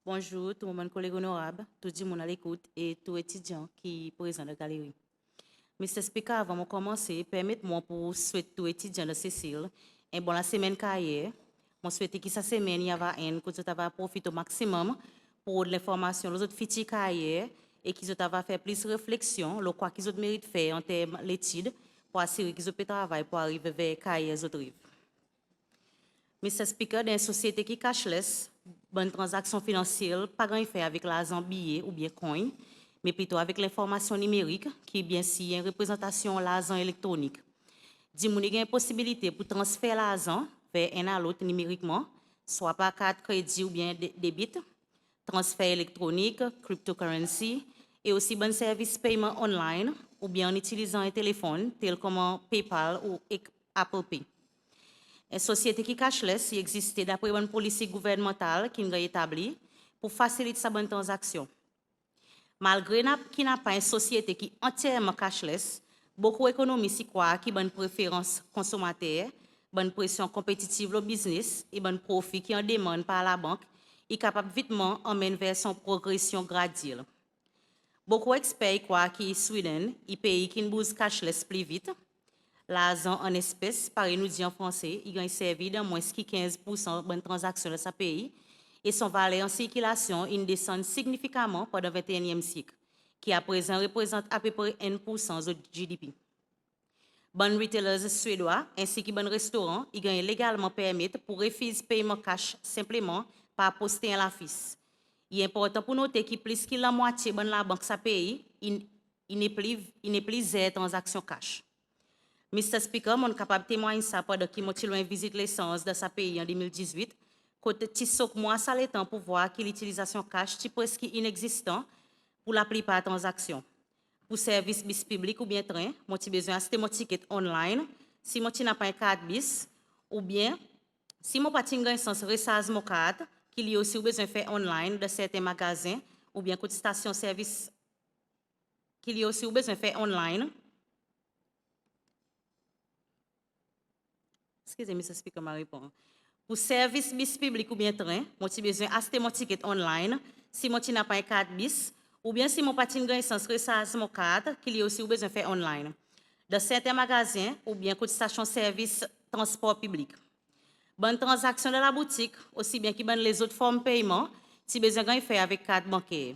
Bonjour, tout le monde, collègues honorables, tout le monde à l'écoute et tout étudiant qui est présent dans la galerie. Mr. Speaker, avant de commencer, permettez-moi pour souhaiter tout étudiant de Cécile un bon la semaine carrière. Je souhaite que cette semaine, il y a un que tu vas profiter au maximum pour l'information, les autres filles carrière et qu'ils ont fait plus réflexion, le quoi qu'ils ont mérite faire en termes d'études pour assurer qu'ils ont pu travailler pour arriver vers carrière autres rives. Mr. Speaker, dans une société qui cashless, bonne transaction financière, pas grand fait avec l'argent billet ou bien coin, mais plutôt avec l'information numérique, qui est bien si une représentation de l'argent électronique. Dis-moi, il y a une possibilité pour transférer l'argent vers un à l'autre numériquement, soit par carte crédit ou bien débit, transfert électronique, cryptocurrency, et aussi bon service paiement online, ou bien en utilisant un téléphone, tel comme PayPal ou Apple Pay. Une société qui cashless existe d'après une politique gouvernementale qui est établie pour faciliter sa bonne transaction. Malgré qu'il n'y a pas une société qui est entièrement cashless, beaucoup d'économistes croient qu'il y a une préférence consommateur, bonne pression compétitive au business et bon profit qui en demande par la banque est capable vitement emmener vers son progression graduelle. Beaucoup d'experts croient que Sweden est un pays qui bouge cashless plus vite. L'argent en espèces, par nous dit en français, il a servi de moins de 15% de bonnes transactions dans ce pays et son valeur en circulation descend significativement pendant le 21e siècle, qui à présent représente à peu près 1% du GDP. Bon retailers suédois ainsi que bon restaurants, ils ont légalement permis pour refuser paiement cash simplement par poster un affiche. Il est important pour noter que plus que la moitié de la banque ça pays, il n'est plus zéro transaction cash. Mr. Speaker, je suis capable de témoigner ça pendant que je visite l'essence de ce pays en 2018. Côté Tissot, moi, ça le temps pour voir que l'utilisation cash est presque inexistant pour la plupart des transactions. Pour service bis public ou bien train, moi, j'ai besoin d'acheter mon ticket online. Si moi, n'ai pas un carte bis, ou bien, si moi, pas un sens recharge mon carte, qu'il y a aussi besoin de faire online de certains magasins, ou bien côté station service, qu'il y a aussi besoin de faire online. Excusez-moi, Mr. Speaker, ma réponse. Pour service bis public ou bien train, moi, j'ai besoin d'acheter mon ticket online. Si moi, n'ai pas un carte bis, ou bien si mon patin gagne sans recharge mon carte, qu'il y a aussi besoin de faire online. Dans certains magasins, ou bien côté station service transport public. Bonne transaction dans la boutique, aussi bien que les autres formes de paiement, si besoin de faire avec carte bancaire.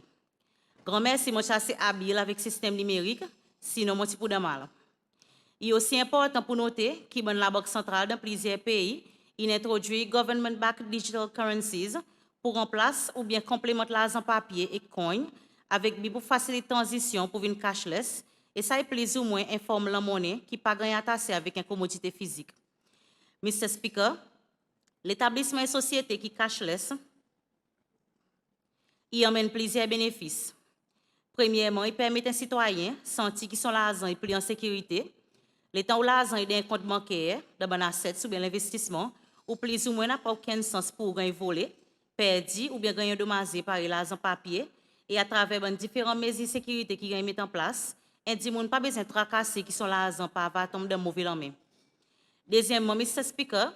Grand merci, moi, je suis habile avec le système numérique, sinon, moi, je suis de mal. Il est aussi important pour noter que la Banque centrale dans plusieurs pays, il introduit government-backed digital currencies pour remplacer ou bien complémenter l'argent papier et coin avec pour faciliter la transition pour une cashless et ça est plus ou moins informe la monnaie qui pas gagne attaché avec une commodité physique. Mr. Speaker, l'établissement de société qui cashless, il emmène plusieurs bénéfices. Premièrement, il permet à un citoyen sentir que son argent est plus en sécurité. Le temps où l'argent est dans un compte bancaire, dans un asset ou bien l'investissement, ou plus ou moins n'a pas aucun sens pour gagner volé, perdu ou bien gagner endommagé par l'argent papier et à travers différentes mesures de sécurité qui gagnent mis en place, il n'a pas besoin de tracasser qui sont l'argent par tomber de mauvais main. Deuxièmement, Mr. Speaker,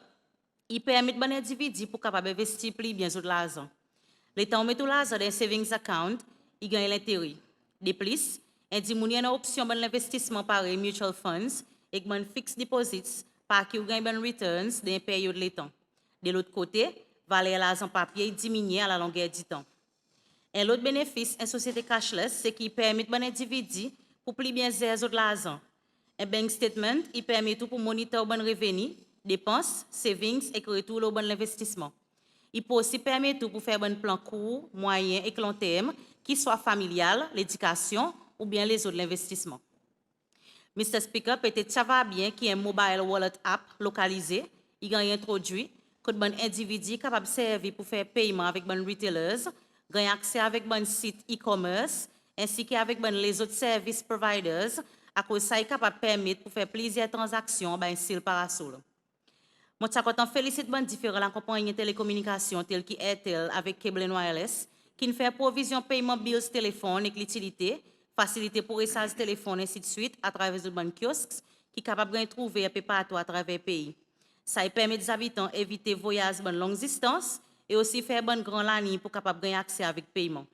il permet à un individu pour capable investir plus bien sur l'argent. Le temps où met tout l'argent dans un savings account, il gagne l'intérêt. De plus, il y a une option de l'investissement par mutual funds et un fixed deposits par qui gagne un returns dans une période de temps. De l'autre côté, valeur l'argent papier diminue à la longueur du temps. Un autre bénéfice, une société cashless, c'est qu'il permet à un individu pour plus bien gérer de l'argent. Un bank statement, il permet tout pour monitorer le bon revenu, dépenses, savings et retour au bon investissement. Il peut aussi permettre tout pour faire un plan court, moyen et long terme, qui soit familial, l'éducation ou bien les autres investissements. Mr. Speaker, peut-être ça va bien qu'il y ait un mobile wallet app localisé, il a introduit, que bon individu capable de servir pour faire paiement avec bon retailers, gagne accès avec bon site e-commerce, ainsi qu'avec bon les autres service providers, à cause ça est capable de permettre pour faire plusieurs transactions ben style parasol. Moi, je félicite bon différentes compagnies de télécommunications telles que Airtel avec Cable & Wireless, qui fait provision paiement bills téléphone et l'utilité, facilité pour recharge téléphone et ainsi de suite à travers de bon kiosques, qui sont capables de trouver un peu partout à travers le pays. Ça permet aux habitants d'éviter voyages de longue distance et aussi faire bonne grande ligne pour capable gagner accès avec paiement.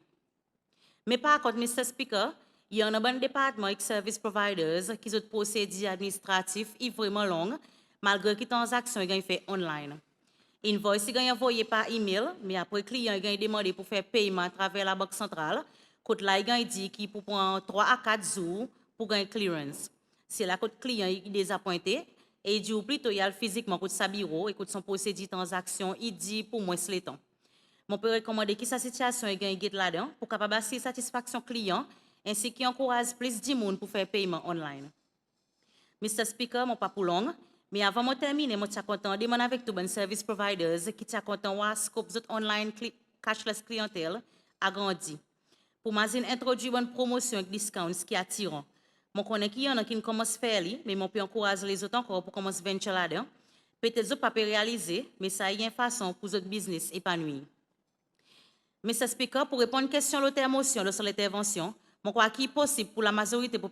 Mais par contre, Mr. Speaker, il y a un bon département avec service providers qui ont des procédures administratives vraiment longues, malgré que les transactions sont faites online. Invoice est envoyé par email, mais après le client est demandé pour faire paiement à travers la banque centrale. Côté là, il dit qu'il pour prendre 3 à 4 jours pour gagner clearance. C'est là que le client est désappointé et il dit ou plutôt il y a physiquement côté sa bureau et côté son procédé transaction, il dit pour moi c'est le temps. Mon peut recommander que sa situation est gagnée là-dedans pour capable assurer satisfaction client ainsi qu'il encourage plus de monde pour faire paiement online. Mr. Speaker, mon pas pour long, mais avant de terminer, je suis content de demander avec tous les service providers qui sont contents de scope de online cashless clientèle agrandi. Pour introduire une promotion avec discounts qui attirent. Je connais qu'il y en a qui commencent à faire, mais je peux encourager les autres encore pour commencer à venture là-dedans. Peut-être que pas réaliser, mais ça y a une façon pour votre business épanouir. Mr. Speaker, pour répondre à une question de l'autre sur l'intervention, je crois qu'il est possible pour la majorité de la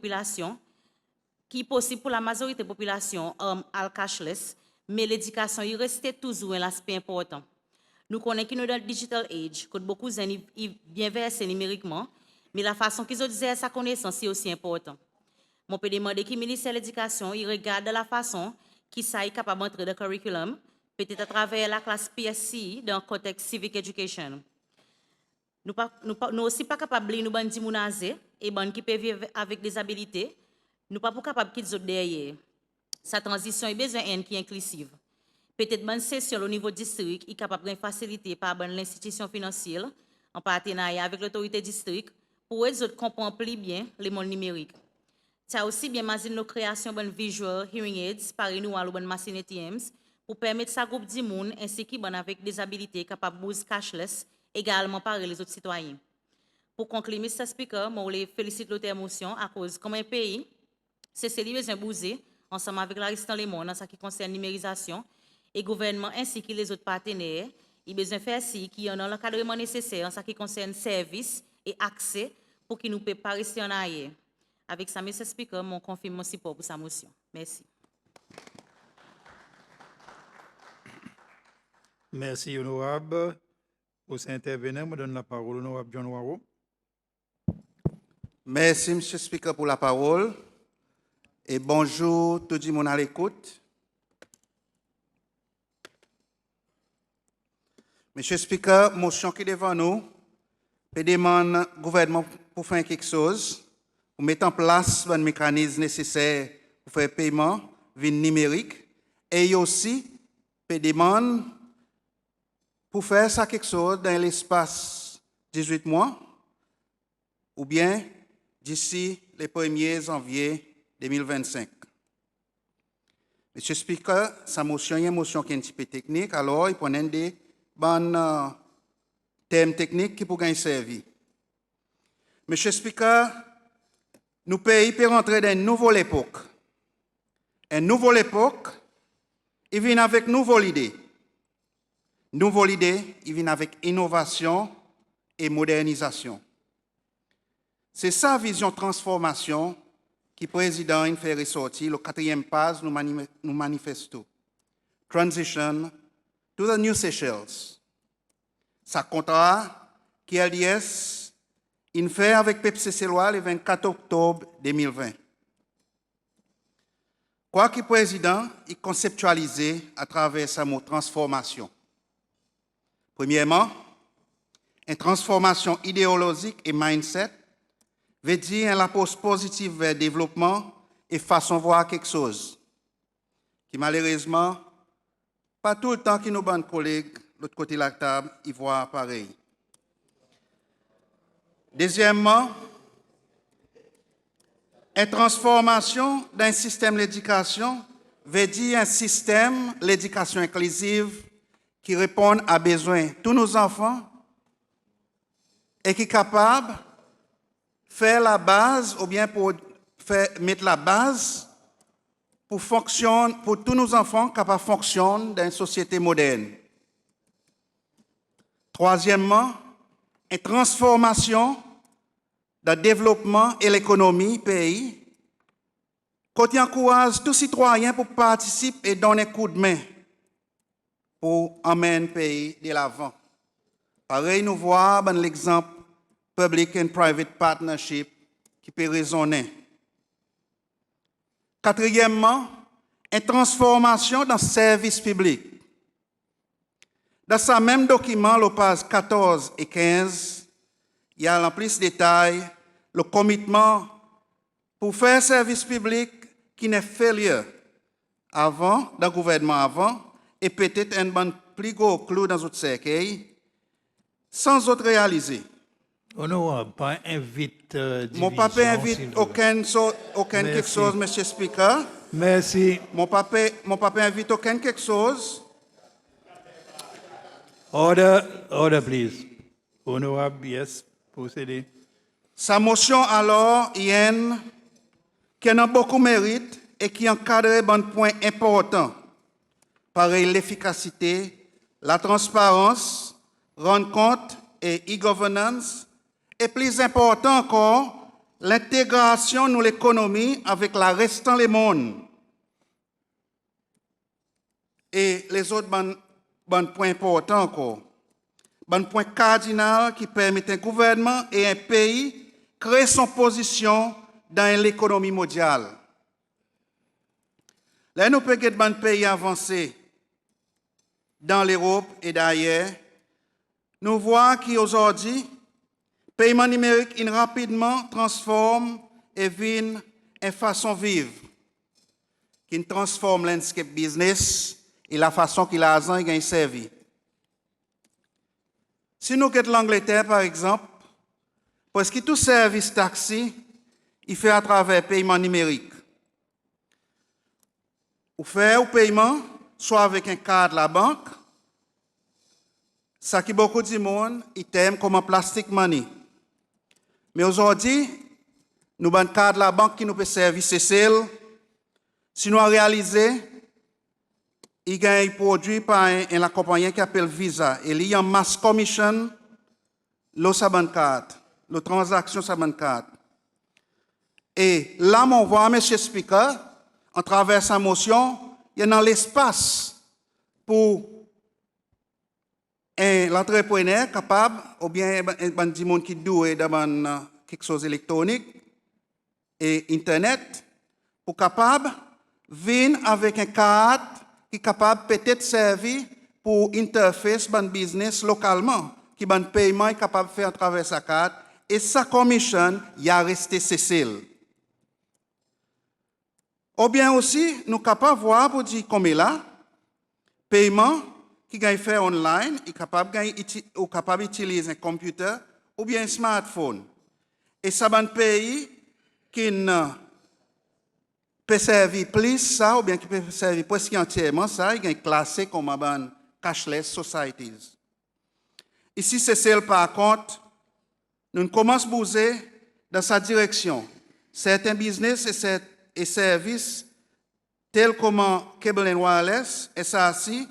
population à cashless, mais l'éducation il reste toujours un aspect important. Nous connaissons que nous dans le digital age, que beaucoup de gens bien versés numériquement, mais la façon qu'ils utilisent sa connaissance est aussi important. Je peux demander que le ministère de l'Éducation regarde la façon qui est capable d'entrer dans le curriculum, peut-être à travers la classe PSC dans le contexte civic education. Nous aussi pas capables de nous bandi mounazé et ban qui peuvent vivre avec des habilités. Nous pas capables qu'ils autres derrière. Sa transition est besoin qui est inclusive. Peut-être bonne session au niveau district est capable de faciliter par l'institution financière en partenariat avec l'autorité district pour les autres comprendre plus bien le monde numérique. Ça aussi bien imagine la création de visual hearing aids par nous ou bonne machine ATMs pour permettre ça groupe de monde ainsi que bon avec des habilités capables de boost cashless également par les autres citoyens. Pour conclure, Mr. Speaker, je voulais féliciter l'autre motion à cause comme un pays, c'est celui besoin bouger ensemble avec la reste dans le monde en ce qui concerne la numérisation et gouvernement ainsi que les autres partenaires, il besoin faire ci qui en a l'encadrement nécessaire en ce qui concerne services et accès pour qu'ils ne puissent pas rester en arrière. Avec ça, Mr. Speaker, je confirme mon support pour sa motion. Merci. Merci, honorable. Pour cet intervenant, je donne la parole au honorable John Waro. Merci, M. Speaker, pour la parole. Et bonjour, tout le monde à l'écoute. M. Speaker, motion qui est devant nous, je demande au gouvernement pour faire quelque chose, pour mettre en place un mécanisme nécessaire pour faire paiement via numérique. Et aussi, je demande pour faire ça quelque chose dans l'espace 18 mois, ou bien d'ici le 1er janvier 2025. Monsieur Speaker, sa motion est une motion qui est un petit peu technique, alors il prend des bons termes techniques qui pourraient servir. Monsieur Speaker, nous pays peut rentrer dans une nouvelle époque. Une nouvelle époque, il vient avec une nouvelle idée. Nouvelle idée, il vient avec innovation et modernisation. C'est sa vision transformation qui le président a fait ressortir, le 4e page nous manifestons. Transition to the New Seychelles. Sa contrat qui LDS il fait avec PepsiCo le 24 octobre 2020. Quoi que le président a conceptualisé à travers sa mot transformation. Premièrement, une transformation idéologique et mindset veut dire une approche positive vers le développement et façon de voir quelque chose qui malheureusement, pas tout le temps que nos bons collègues de l'autre côté de la table y voient pareil. Deuxièmement, une transformation d'un système d'éducation veut dire un système d'éducation inclusive qui répond à besoins de tous nos enfants et qui est capable de faire la base ou bien pour mettre la base pour tous nos enfants capables de fonctionner dans une société moderne. Troisièmement, une transformation dans le développement et l'économie du pays, qui encourage tous citoyens pour participer et donner un coup de main pour emmener le pays de l'avant. Pareil, nous voyons l'exemple Public and Private Partnership qui peut raisonner. Quatrièmement, une transformation dans le service public. Dans ce même document, les pages 14 et 15, il y a en plus détail le commitment pour faire service public qui n'est fait lieu avant, dans le gouvernement avant, et peut-être un bon plus gros clou dans notre cercueil, sans autre réaliser. Honorable, pas invite Mon papa division, invite s'il vous plaît. aucun quelque Merci. chose, Monsieur Speaker. Merci. Mon papa invite aucun quelque chose. Order, please. Honorable, yes, procédez. Sa motion alors, il y a une qui en a beaucoup mérite et qui encadre un point important. Pareil, l'efficacité, la transparence, rendre compte et e-governance, et plus important encore, l'intégration de l'économie avec la restant du monde. Et les autres bon points importants encore. Bon point cardinal qui permet un gouvernement et un pays créer son position dans l'économie mondiale. Là, nous pouvons être un pays avancé dans l'Europe et d'ailleurs. Nous voyons qu'aujourd'hui, le paiement numérique il rapidement transforme et vient une façon de vivre, qui transforme le landscape business et la façon qu'il a gagne servi. Si nous regardons l'Angleterre, par exemple, parce que tout service taxi, il fait à travers paiement numérique. Ou faire un paiement, soit avec un carte de la banque, ça qui beaucoup de monde, ils t'aiment comme un plastic money. Mais aujourd'hui, nous avons un carte de la banque qui nous peut servir celle. Si nous réalisé, il y a un produit par la compagnie qui appelle Visa. Et il y a un mass commission, le saban carte, le transaction saban carte. Et là, on voit M. Speaker, en travers sa motion, il y a dans l'espace pour l'entrepreneur capable, ou bien un petit monde qui doit dans quelque chose d'électronique et Internet, pour capable venir avec un carte qui est capable peut-être servir pour interface ban business localement, qui ban paiement est capable de faire à travers sa carte, et sa commission y a resté cécile. Ou bien aussi, nous sommes capables de voir pour dire comme là, paiement qui gagne fait online, est capable d'utiliser un computer ou bien un smartphone. Et ça va un pays qui peut servir plus ça, ou bien qui peut servir presque entièrement ça, il est classé comme un cashless societies. Ici, c'est celle par contre, nous commençons à bouger dans sa direction. Certains business et services tels comme Cable and Wireless, SAC,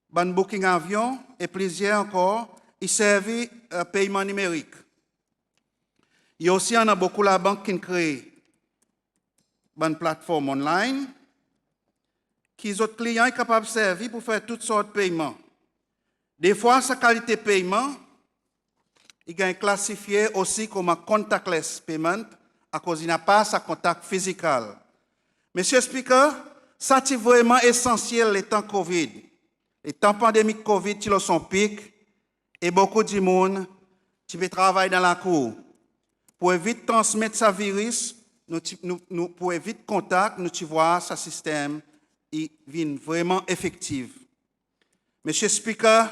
ban booking avion et plusieurs encore, ils servent paiement numérique. Il y a aussi beaucoup la banque qui crée une plateforme online qui les autres clients sont capables de servir pour faire toutes sortes de paiements. Des fois, sa qualité de paiement il est classifié aussi comme un contactless payment à cause qu'il n'a pas sa contact physique. Monsieur Speaker, ça c'est vraiment essentiel les temps Covid. Les temps pandémiques Covid, ils sont pic et beaucoup de monde qui veut travailler dans la cour. Pour éviter de transmettre ce virus, pour éviter contact, nous voyons ce système il vient vraiment effectif. Monsieur Speaker,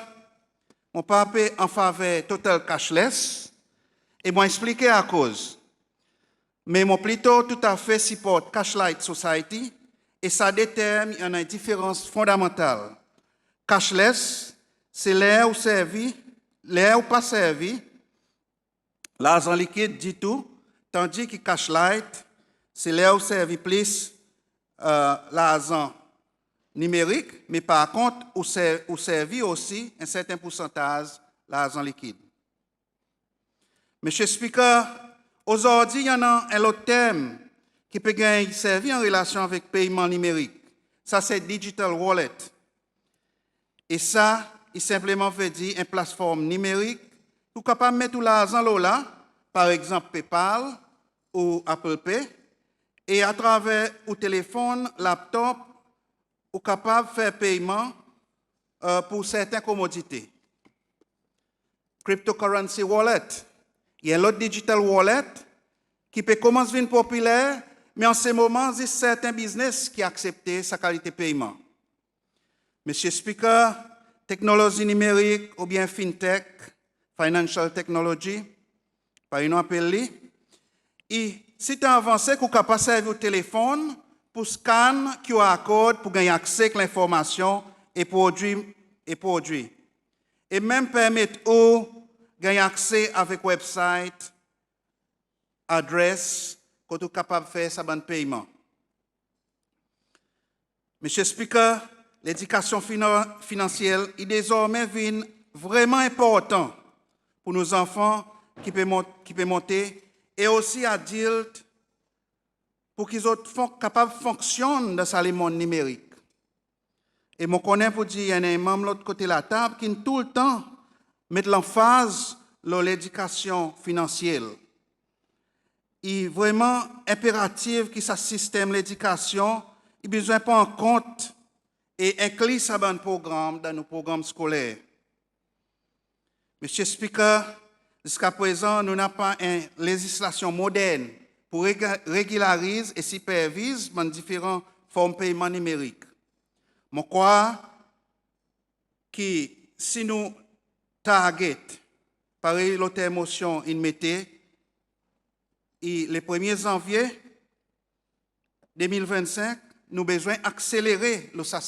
mon papa en faveur total cashless et moi expliquer à cause. Mais mon plutôt tout à fait support Cashlight Society et ça détermine une différence fondamentale. Cashless, c'est l'air ou servi, l'air ou pas servi, l'argent liquide dit tout, tandis que Cashlight, c'est l'air ou servi plus l'argent numérique, mais par contre, ou servi aussi un certain pourcentage l'argent liquide. Monsieur Speaker, aujourd'hui, il y en a un autre thème qui peut servir en relation avec le paiement numérique. Ça, c'est Digital Wallet. Et ça, il simplement veut dire une plateforme numérique pour capable mettre tout l'argent là, par exemple PayPal ou Apple Pay, et à travers le téléphone, laptop, ou capable de faire paiement pour certaines commodités. Cryptocurrency wallet, Il y a l'autre digital wallet qui peut commencer à devenir populaire, mais en ce moment, il y a certains business qui acceptent sa qualité de paiement. Monsieur Speaker, technologie numérique ou bien fintech, financial technology, par une appel, et si tu as avancé, tu es capable de servir au téléphone pour scan QR code pour gagner accès à l'information et produits. Et même permettre de gagner accès avec website, adresse, que tu es capable de faire ça bon paiement. Monsieur Speaker, l'éducation financière est désormais vraiment important pour nos enfants qui peuvent monter et aussi adultes pour qu'ils soient capables de fonctionner dans le monde numérique. Et je connais pour dire qu'il y a un membre de l'autre côté de la table qui tout le temps met l'emphase sur l'éducation financière. Il est vraiment impératif que ce système d'éducation ait besoin de prendre en compte et inclure ça dans nos programmes scolaires. Monsieur Speaker, jusqu'à présent, nous n'avons pas une législation moderne pour régulariser et superviser les différentes formes de paiement numérique. Je crois que si nous target, pareil l'autre motion, il mettait, et le 1er janvier 2025, nous avons besoin d'accélérer la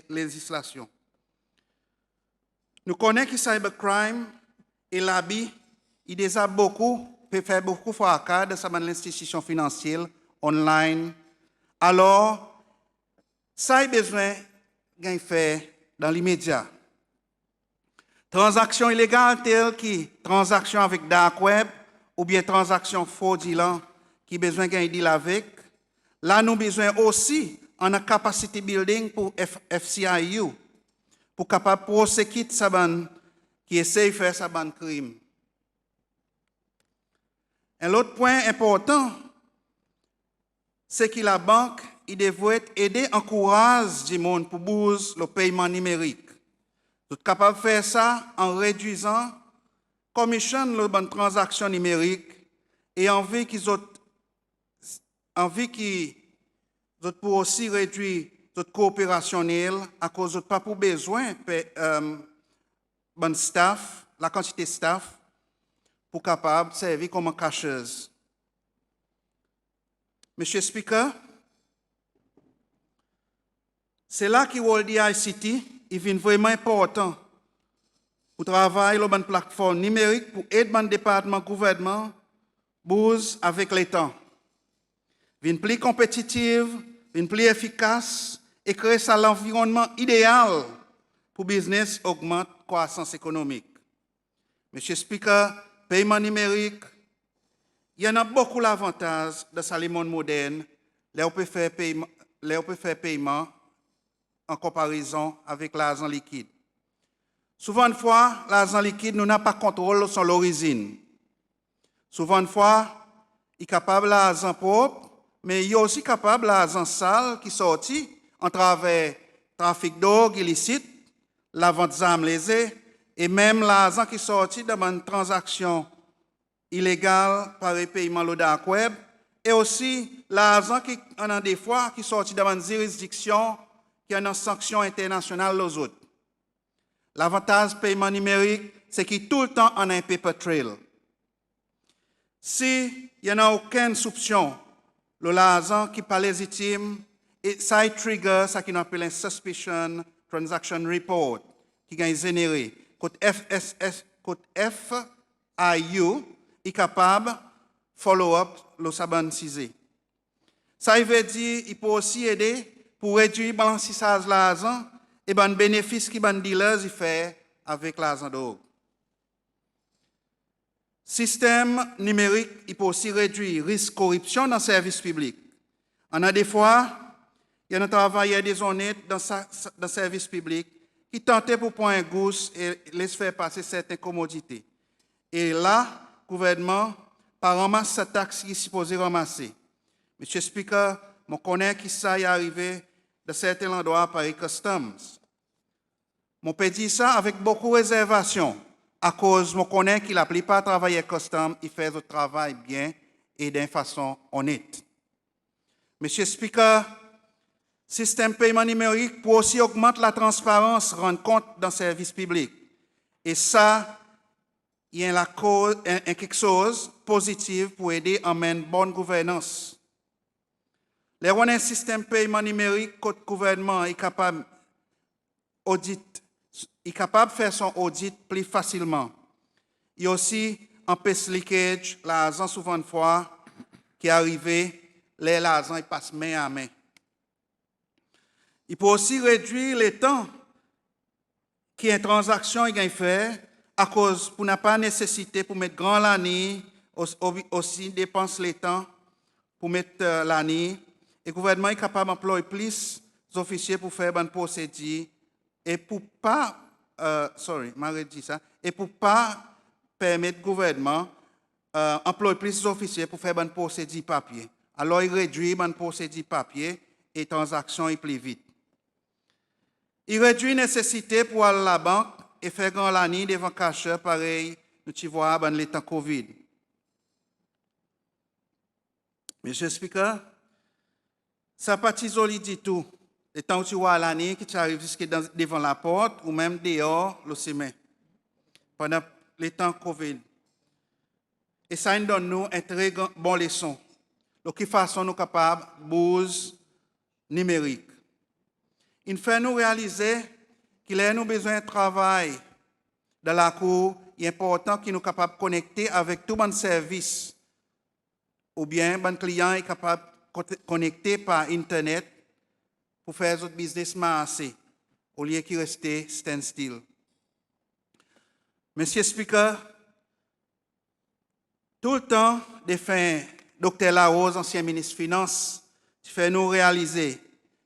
législation. Nous connaissons que cybercrime et l'abus, il déjà peut faire beaucoup fracas dans l'institution financière online. Alors, ça a besoin de faire dans l'immédiat. Transactions illégales telles que transactions avec dark web ou bien transactions fraudulantes qui ont besoin de deal avec. Là, nous avons besoin aussi en capacity building pour FCIU, pour capable prosécuter ça qui essaie de faire ça crime. Un autre point important, c'est que la banque devrait aider, encourager du monde pour booster le paiement numérique. Vous êtes capable de faire ça en réduisant commission de bonnes transactions numériques et envie qu'ils pour aussi réduire votre coopération à cause de pas pour besoin bon staff, la quantité de staff pour capable de servir comme cacheuse. Monsieur Speaker, c'est là que World ICT est vraiment important pour travailler sur une plateforme numérique pour aider le département gouvernement bouge avec les temps. Une plus compétitive, une plus efficace et créer ça l'environnement idéal pour le business augmente la croissance économique. Monsieur Speaker, paiement numérique, il y en a beaucoup d'avantages dans ce monde moderne, là on peut faire paiement en comparaison avec l'argent liquide. Souvent de fois, l'argent liquide, nous n'avons pas contrôle sur l'origine. Souvent de fois, il est capable de l'argent propre, mais il est aussi capable de l'argent sale qui sortit en travers trafic d'orgue illicite, la vente d'armes lésées, et même l'argent qui sortit dans une transaction illégale par le paiement de dark web, et aussi l'argent qui en a des fois qui sortit dans une juridiction qui a une sanction internationale aux autres. L'avantage du paiement numérique, c'est qu'il tout le temps en a un paper trail. Si il n'y en a aucune soupçon, l'argent qui n'est pas légitime, et ça trigger ce qu'on appelle un suspicion transaction report qui est généré. Côte FIU est capable de follow-up le saban cisé. Ça veut dire qu'il peut aussi aider pour réduire le balancissage de l'argent et le bénéfice que les dealers font avec l'argent d'or. Système numérique, il peut aussi réduire le risque de corruption dans le service public. On a des fois, il y a des travailleurs déshonnêtes dans le service public qui tentaient pour prendre un gousse et laisser faire passer certaines commodités. Et là, le gouvernement par ramasse cette taxe qui est supposée ramasser. Monsieur Speaker, je connais qui ça est arrivé dans certains endroits par les customs. Je peux dire ça avec beaucoup de réservation, à cause, je connais que la plupart travailleurs custom, ils font le travail bien et d'une façon honnête. Monsieur Speaker, système paiement numérique pour aussi augmenter la transparence, rendre compte dans le service public. Et ça, il y a quelque chose de positif pour aider à mener une bonne gouvernance. Les on a un système paiement numérique que le gouvernement est capable de faire son audit plus facilement. Il y a aussi un peu de leakage, l'argent souvent une fois qui est arrivé, l'argent passe main à main. Il peut aussi réduire le temps qu'une transaction est faite à cause pour n'a pas nécessité pour mettre grand l'année, aussi dépense le temps pour mettre l'année. Et le gouvernement est capable d'employer plus d'officiers pour faire une procédure et pour pas, et pour pas permettre au gouvernement d'employer plus d'officiers pour faire une procédure papier. Alors, il réduit une procédure papier et transaction est plus vite. Il réduit la nécessité pour aller à la banque et faire grand l'année devant cacheur, pareil, nous tu vois dans le temps Covid. Monsieur Speaker, ça pas isolé du tout. Le temps où tu vois l'année qui arrive jusque devant la porte ou même dehors le semaine pendant le temps Covid. Et ça nous donne une très bonne leçon. De quelle façon nous sommes capables de bouger numérique. Il fait nous réaliser qu'il a nous besoin de travail dans la cour. Il est important qu'il nous capables de connecter avec tout bon service. Ou bien, un client est capable de connecter par Internet pour faire notre business marcher, au lieu qu'il reste standstill. Monsieur Speaker, tout le temps, Dr. Larose, ancien ministre des Finances, fait nous réaliser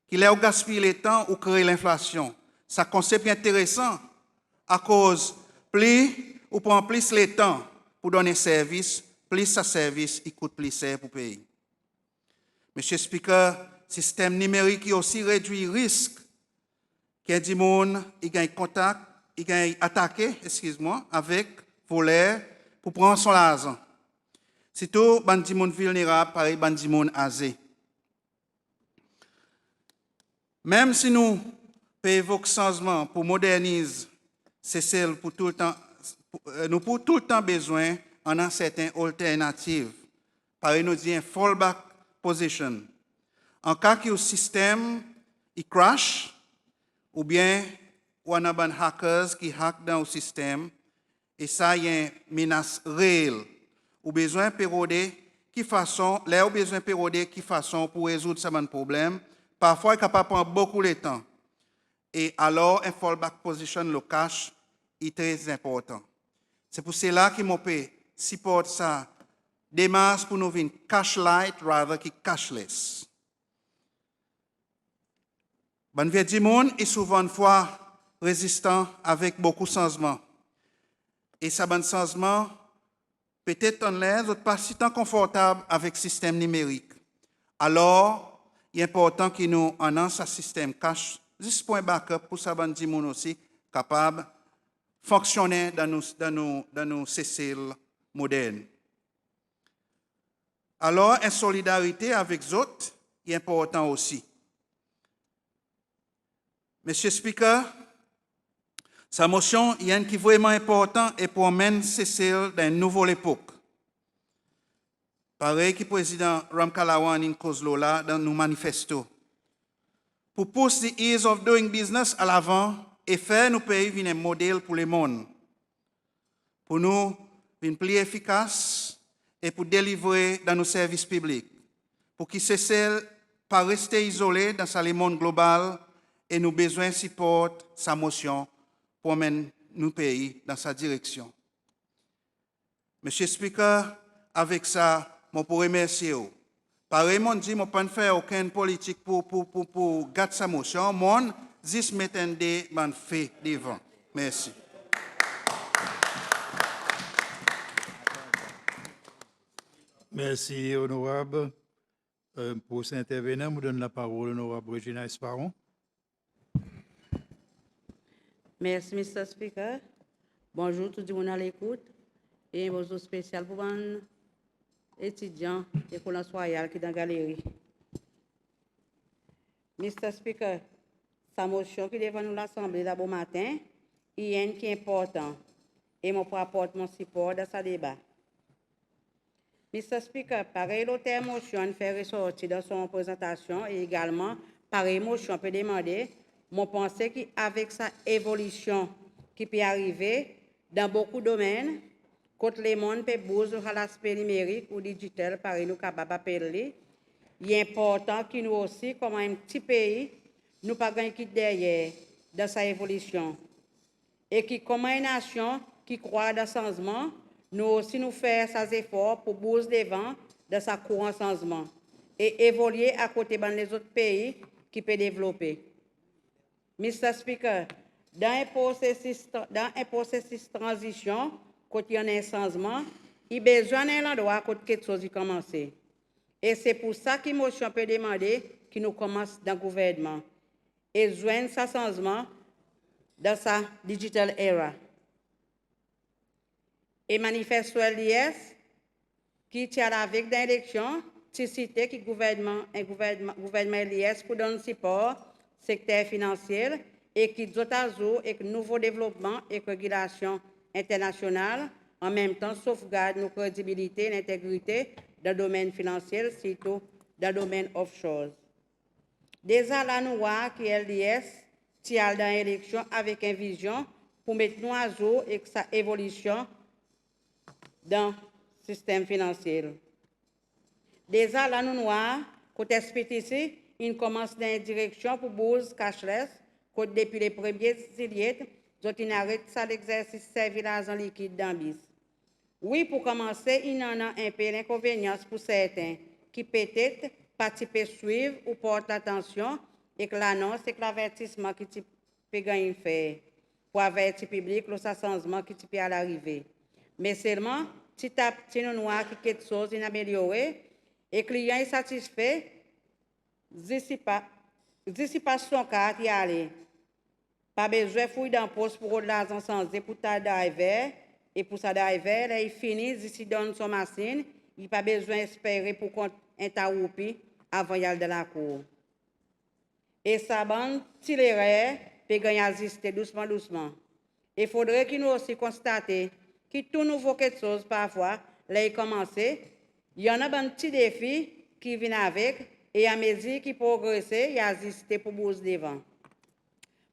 qu'il a gaspillé le temps ou créé l'inflation. C'est un concept intéressant à cause plus ou prend plus le temps pour donner service, plus ce service il coûte plus cher pour payer. Monsieur Speaker, le système numérique a aussi réduit le risque qu'il y ait des gens qui gagnent contact, qui gagnent attaqué, avec voleur pour prendre son argent. C'est tout, bandi moun vulnérable, pareil, bandi moun âgé. Même si nous évoquons changement pour moderniser, c'est celle pour tout le temps, nous pour tout le temps besoin en certaines alternatives. Pareil, nous disons fallback position. En cas que le système il crash, ou bien on a des hackers qui hackent dans le système, et ça y a une menace réelle. Ou besoin de péroder qui façon, là, ou besoin de péroder qui façon pour résoudre ce problème. Parfois, il est capable de prendre beaucoup de temps. Et alors, un fallback position, le cash, est très important. C'est pour cela que mon pays supporte ça. Démarche pour nous venir cash light rather que cashless. Ben vieux du monde est souvent une fois résistant avec beaucoup de changements. Et ça, bon changement, peut-être on n'est pas si tant confortable avec le système numérique. Alors, il est important que nous ayons ce système cash, juste pour un backup pour ça, bon monde aussi, capable de fonctionner dans nos CCL modernes. Alors, une solidarité avec les autres est important aussi. Monsieur Speaker, sa motion il y a un qui est vraiment important et pour mener CCL dans une nouvelle époque. Pareil que le président Ramkalawan in Kozlola dans nos manifestos. Pour pousser the ease of doing business à l'avant et faire nos pays venir un modèle pour le monde. Pour nous, venir plus efficace et pour délivrer dans nos services publics. Pour que CCL ne pas rester isolé dans le monde global et nous besoin de support sa motion pour mener nos pays dans sa direction. Monsieur Speaker, avec ça, je vous remercie. Pareil, je dis, je ne peux pas faire aucune politique pour garder sa motion. Je juste mettre un fait devant. Merci. Merci, honorable. Pour cet intervenant, je vous donne la parole, honorable Regina Esparon. Merci, Mr. Speaker. Bonjour tout le monde à l'écoute et un bonjour spécial pour les étudiants de l'école royale qui sont dans la galerie. Mr. Speaker, sa motion qui est devant nous l'Assemblée d'abord matin, il y a une qui est important et je apporte mon support dans ce débat. Mr. Speaker, pareil l'auteur motion fait ressortir dans son présentation et également pareil motion peut demander, mon pensée qu'avec sa évolution qui peut arriver dans beaucoup de domaines, quand le monde peut bouger à l'aspect numérique ou digital, pareil nous capables d'appeler, il est important que nous aussi, comme un petit pays, nous ne pas quitter derrière dans sa évolution. Et que comme une nation qui croit dans le changement, nous aussi nous faisons ces efforts pour bouger devant dans sa courant changement et évoluer à côté des autres pays qui peuvent développer. Mr. Speaker, dans un processus de transition, quand il y a un changement, il y a besoin d'un endroit quand quelque chose commence. Et c'est pour ça que motion peut demander que nous commençons dans le gouvernement et joindre ce changement dans sa digital era. Et manifeste l'IS qui tient avec l'élection, qui cite que le gouvernement l'IS pour donner support au secteur financier et qui doit avec nouveau développement et régulation internationale, en même temps sauvegarde nos crédibilité et l'intégrité dans le domaine financier, surtout dans le domaine offshore. Déjà, la nous voit que LDS tient dans l'élection avec une vision pour mettre nous à jour et sa évolution dans le système financier. Déjà, la nous voit côté SPTC, il commence dans une direction pour bourse cashless, depuis les premiers juillet, ils arrêtent ça l'exercice servir l'argent liquide dans BIS. Oui, pour commencer, il y en a un peu d'inconvénience pour certains qui peut-être participer suivre ou portent attention et que l'annonce et que l'avertissement qui peut gagner faire pour avertir le public le changement qui peut arriver. Mais seulement, petit à petit, nous voyons que quelque chose est amélioré et le client est satisfait, d'ici pas son cas qui aller. Pas besoin de fouiller dans le poste pour l'argent sans pour ta driver. Et pour sa driver, il finit, d'ici donne son machine, il n'a pas besoin d'espérer pour qu'on interrompe avant d'aller dans la cour. Et sa bande, si l'erreur, peut gagner à assister doucement. Il faudrait qu'il nous aussi constate que tout nouveau quelque chose, parfois, là, il commence, il y en a un petit défi qui vient avec, et à mesure qu'il progresse, il a assisté pour bouger devant.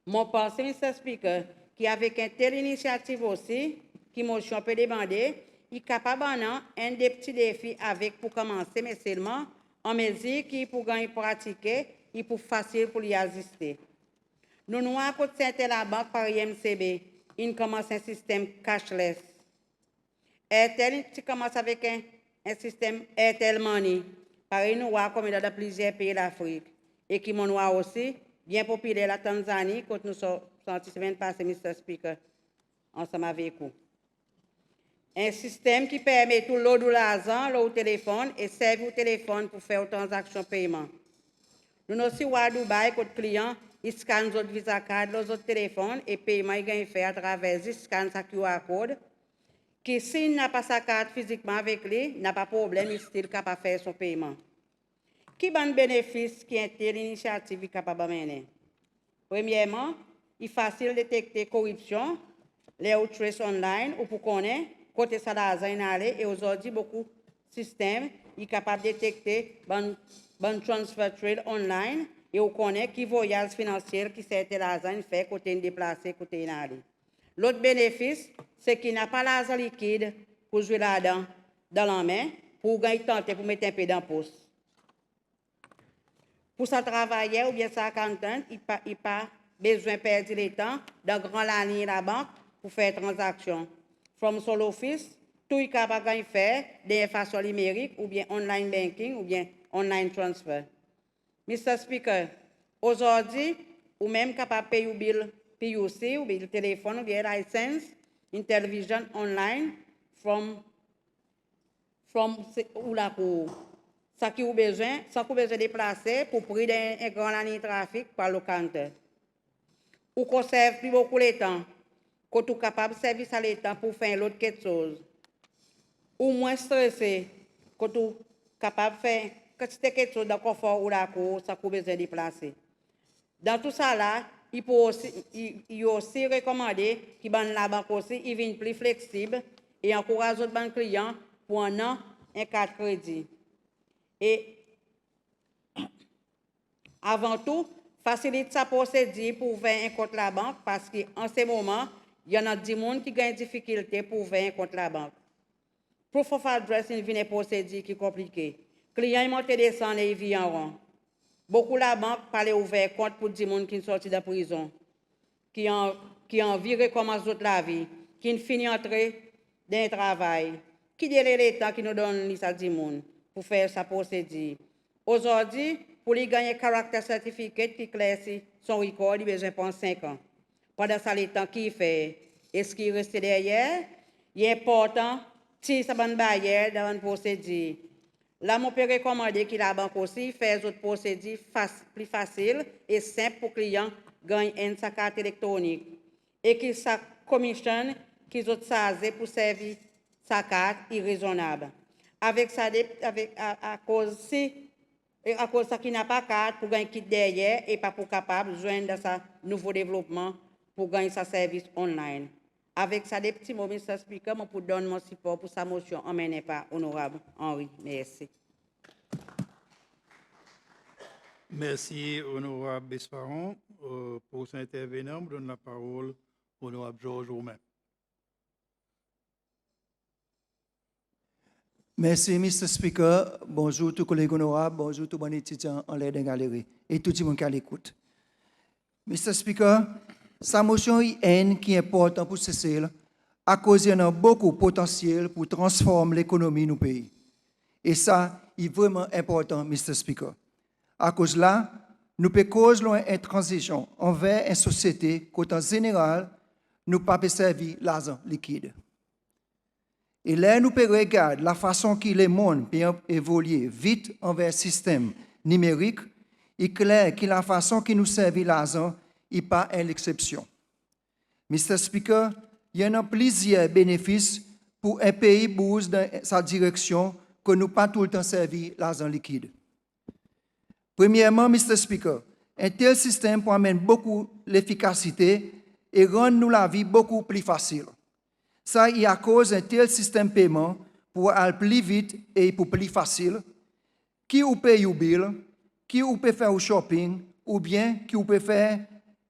Mon pensée, Mr. Speaker, qu'avec une telle initiative aussi, qui motion peut demander, il est capable un des petits défis avec pour commencer, mais seulement en mesure qu'il pour gagner pratiquer, il pour facile pour y assister. Nous nous à côté de la banque par IMCB, il commence un système cashless. Airtel, qui commence avec un système Airtel Money. Pareil, nous avons dans plusieurs pays d'Afrique. Et qui m'ont aussi bien populaire la Tanzanie, quand nous sommes sortis semaine passée, Mr. Speaker, ensemble avec vous. Un système qui permet tout l'eau de l'argent, au téléphone et servir au téléphone pour faire une transaction paiement. Nous aussi à Dubaï, quand le client il scanne notre Visa card, nos autres téléphones et paiement il gagne fait à travers il scanne sa QR code. Que s'il n'a pas sa carte physiquement avec lui, n'a pas de problème, il est capable de faire son paiement. Qui a un bénéfice qui est une initiative capable de mener? Premièrement, il est facile de détecter la corruption, les outrages online, ou pour connaître côté ça l'argent aller et aujourd'hui beaucoup de systèmes sont capables de détecter bon transfer trade online et on connaît qui voyage financier qui c'est l'argent fait côté déplacé côté aller. L'autre bénéfice c'est qu'il n'a pas l'argent liquide pour jouer là-dedans dans la main pour gagner tenter pour mettre un peu dans la poste. Pour sa travailleur ou bien sa accountant, il n'a pas besoin de perdre le temps dans grand la ligne la banque pour faire transaction. From son office, tout est capable de faire de façon numérique ou bien online banking ou bien online transfer. Mr. Speaker, aujourd'hui, ou même capable de payer le bill PUC ou bien le téléphone ou bien license, in television online from ou la cour. Ça qui a besoin, sans qu'on besoin de déplacer pour prendre un grand ligne de trafic par le compteur. Ou conserve plus beaucoup de temps. quand tu es capable de servir à l'État pour faire l'autre quelque chose. Ou moins stressé, quand tu es capable de faire quelque chose dans le confort ou la cour, ça peut besoin de déplacer. Dans tout ça là, il est aussi recommandé que la banque aussi il vienne plus flexible et encourage les autres clients pour un carte crédit. Et avant tout, facilite sa procédure pour ouvrir un compte la banque parce qu'en ce moment, il y en a des gens qui ont des difficultés pour ouvrir un compte la banque. Proof of address, il vient une procédure qui est compliquée. Client, il monte descend et il vient en rang. Beaucoup de la banque parle ouvert compte pour des gens qui sont sortis de la prison, qui ont viré comme les autres la vie, qui ont fini entrer dans le travail, qui délai l'État qui nous donne les gens pour faire sa procédure. Aujourd'hui, pour lui gagner un caractère certificat qui classe son record, il a besoin de 5 ans. Pendant ça, l'État qui fait, est-ce qu'il reste derrière? Il est important, si ça va barrière dans une procédure. Là, je peux recommander que la banque aussi fasse autres procédures plus faciles et simples pour les clients gagnent sa carte électronique. Et que sa commission qu'ils ont chargé pour servir sa carte est raisonnable. Avec ça, à cause de ça qui n'a pas de carte pour gagner kit derrière et pas pour capable de joindre sa nouveau développement pour gagner sa service online. Avec ça, des petits mots, Mr. Speaker, je peux donner mon support pour sa motion emmenée par Honorable Henri. Merci. Merci, Honorable Besparon. Pour cet intervenant, je donne la parole au Honorable Georges Romain. Merci, Mr. Speaker. Bonjour, tous les collègues honorables. Bonjour, tous les étudiants en l'air de la galerie et tout le monde qui est à l'écoute. Mr. Speaker, sa motion est qui est importante pour Cécile à cause qu'il y a beaucoup de potentiel pour transformer l'économie de nos pays. Et ça est vraiment important, Mr. Speaker. À cause de là, nous pouvons causer une transition envers une société qui, en général, nous ne peut pas servir l'argent liquide. Et là, nous pouvons regarder la façon que le monde peut évoluer vite envers un système numérique. Il est clair que la façon que nous servons l'argent n'est pas l'exception. Mr. Speaker, il y a plusieurs bénéfices pour un pays bouge dans sa direction que nous pas tout le temps servir l'argent liquide. Premièrement, Mr. Speaker, un tel système peut amener beaucoup l'efficacité et rendre nous la vie beaucoup plus facile. Ça est à cause d'un tel système de paiement pour aller plus vite et pour plus facile, qui ou paye au bill, qui ou peut faire au shopping, ou bien qui ou peut faire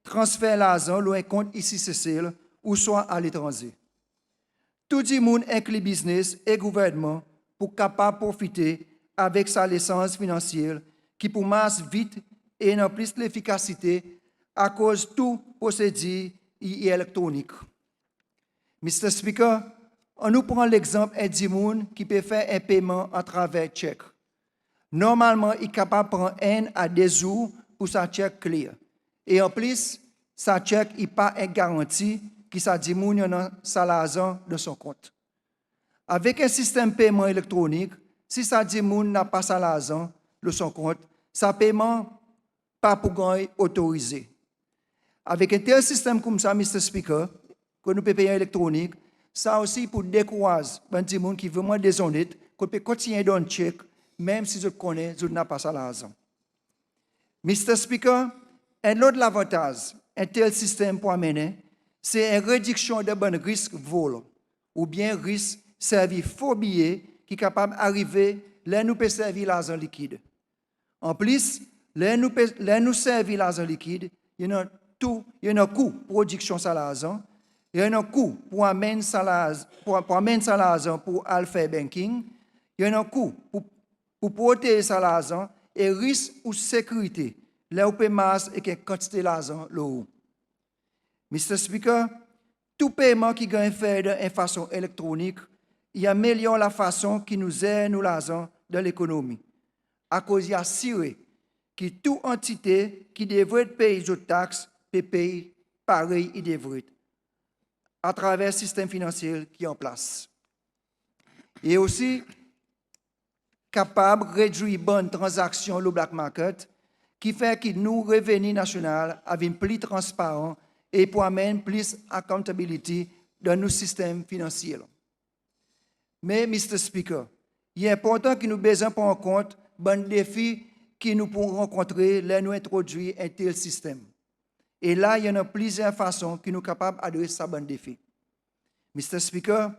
transfert l'argent dans un compte ici Cécile ou soit à l'étranger. Tout le monde, inclut business et gouvernement, pour capable profiter avec sa licence financière qui pour masse vite et en plus l'efficacité à cause de tout procédure électronique. Mr. Speaker, on nous prend l'exemple d'un monde qui peut faire un paiement à travers chèque. Normalement, il est capable de prendre 1 à 2 jours pour sa chèque clear. Et en plus, sa chèque n'est pas garantie que ça dit qu'il a sa l'argent de son compte. Avec un système de paiement électronique, si ça dit qu'il n'a pas sa l'argent de son compte, sa paiement pas pour gagner autorisé. Avec un tel système comme ça, Mr. Speaker, que nous pouvons payer électronique, ça aussi pour décourager les gens qui sont vraiment déshonnêtes, qu'on peut continuer à donner un chèque, même si je connais, je n'ai pas ça l'argent. Mr. Speaker, un autre avantage, un tel système pour amener, c'est une réduction de bon risque vol, ou bien risque servir faux billets qui est capable d'arriver là nous peut servir l'argent liquide. En plus, là nous servir l'argent liquide, il y a un coût pour production de l'argent, il y a un coût pour amener ça l'argent pour faire banking, il y a un coût pour protéger ça l'argent et risque ou sécurité, là où peut masse et quelle quantité d'argent là-haut. Mr. Speaker, tout paiement qui est fait de façon électronique, il améliore la façon qui nous aide nous l'argent dans l'économie. À cause il assuré que toute entité qui devrait payer des taxes peut payer pareil il devrait à travers le système financier qui est en place. Et aussi capable de réduire bonnes transactions au black market qui fait que nos revenus nationaux sont plus transparents et pour amener plus accountability dans nos systèmes financiers. Mais, Mr. Speaker, il est important que nous besoin prendre en compte les défis que nous pourrons rencontrer lorsque nous introduisons un tel système. Et là, il y en a plusieurs façons que nous sommes capables d'adresser ces défis. Mr. Speaker,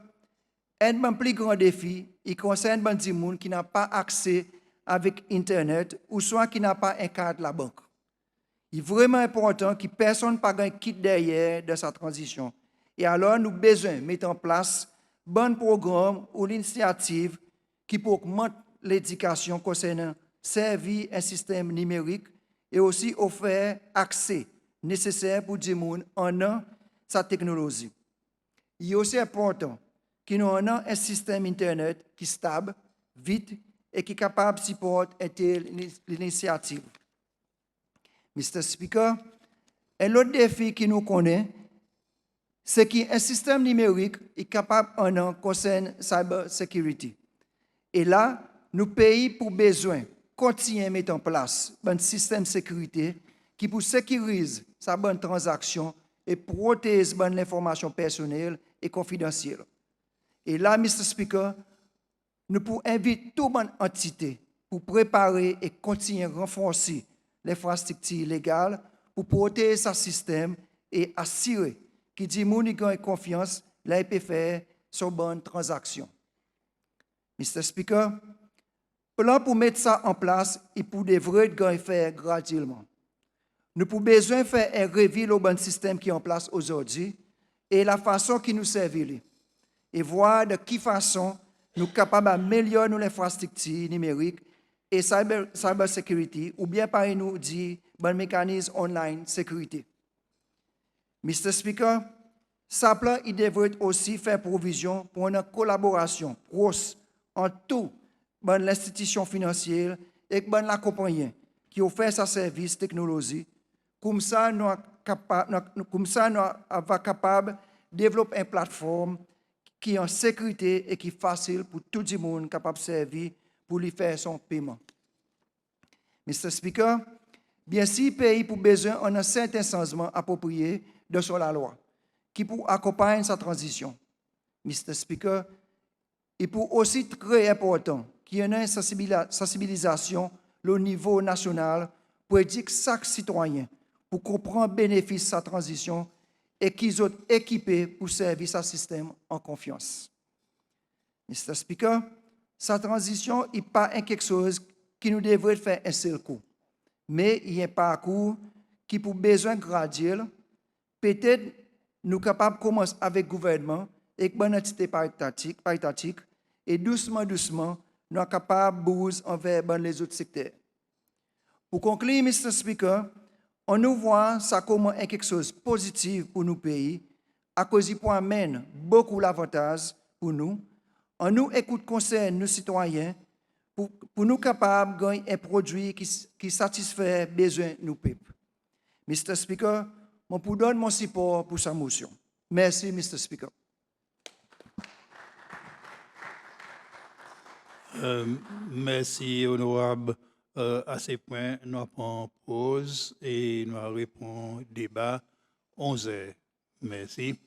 un des plus grands défis, il concerne les gens qui n'ont pas accès avec Internet ou soit qui n'ont pas un cadre de la banque. Il est vraiment important que personne ne pas quitte derrière de sa transition. Et alors, nous avons besoin de mettre en place bon programme ou l'initiative qui peut augmenter l'éducation concernant servir un système numérique et aussi offrir accès nécessaire pour les gens en sa technologie. Il est aussi important que nous ayons un système Internet qui est stable, vite et qui est capable de supporter l'initiative. Mr. Speaker, un autre défi que nous connaissons, c'est qu'un système numérique est capable de concerner la cybersécurité. Et là, nous payons pour besoin continuer à mettre en place un système de sécurité qui peut sécuriser sa bonne transaction et protéger l'information personnelle et confidentielle. Et là, Mr. Speaker, nous pouvons inviter toute bonne entité pour préparer et continuer à renforcer l'infrastructure légale pour protéger ce système et assurer que les gens gagnent confiance là ils peuvent faire sur bonne transaction. Mr. Speaker, plan pour mettre ça en place et pour devrait faire graduellement. Nous avons besoin de faire un réveil au bon système qui est en place aujourd'hui et la façon qui nous servit. Et voir de quelle façon nous sommes capables d'améliorer nos infrastructures numériques et cybersécurité, ou bien par nous dire bon mécanisme online sécurité. Mr. Speaker, ce plan il devrait aussi faire provision pour une collaboration proche entre toutes les institutions financières et la compagnie qui offre sa service technologie. Comme ça, nous sommes capables de développer une plateforme qui est en sécurité et qui est facile pour tout le monde capable de servir pour lui faire son paiement. Mr. Speaker, bien sûr, le pays pour besoin d'un certain changement approprié de sur la loi qui pour accompagner sa transition. Mr. Speaker, il est aussi très important qu'il y ait une sensibilisation au niveau national pour aider chaque citoyen pour comprendre le bénéfice de sa transition et qu'ils soient équipés pour servir ce système en confiance. Mr. Speaker, sa transition n'est pas quelque chose qui nous devrait faire un seul coup, mais il y a un parcours qui, pour besoin graduel, peut-être nous sommes capables de commencer avec le gouvernement et avec une entité paritatique, et doucement, nous sommes capables de bouger envers les autres secteurs. Pour conclure, Mr. Speaker, on nous voit ça comme quelque chose de positif pour nos pays, à cause qu'il amène beaucoup d'avantages pour nous. On nous écoute concerne nos citoyens pour nous capables de gagner un produit qui satisfait les besoins de nos peuples. Mr. Speaker, je vous donne mon support pour sa motion. Merci, Mr. Speaker. Merci, honorable. À ces points, nous prenons pause et nous répondons au débat 11h. Merci.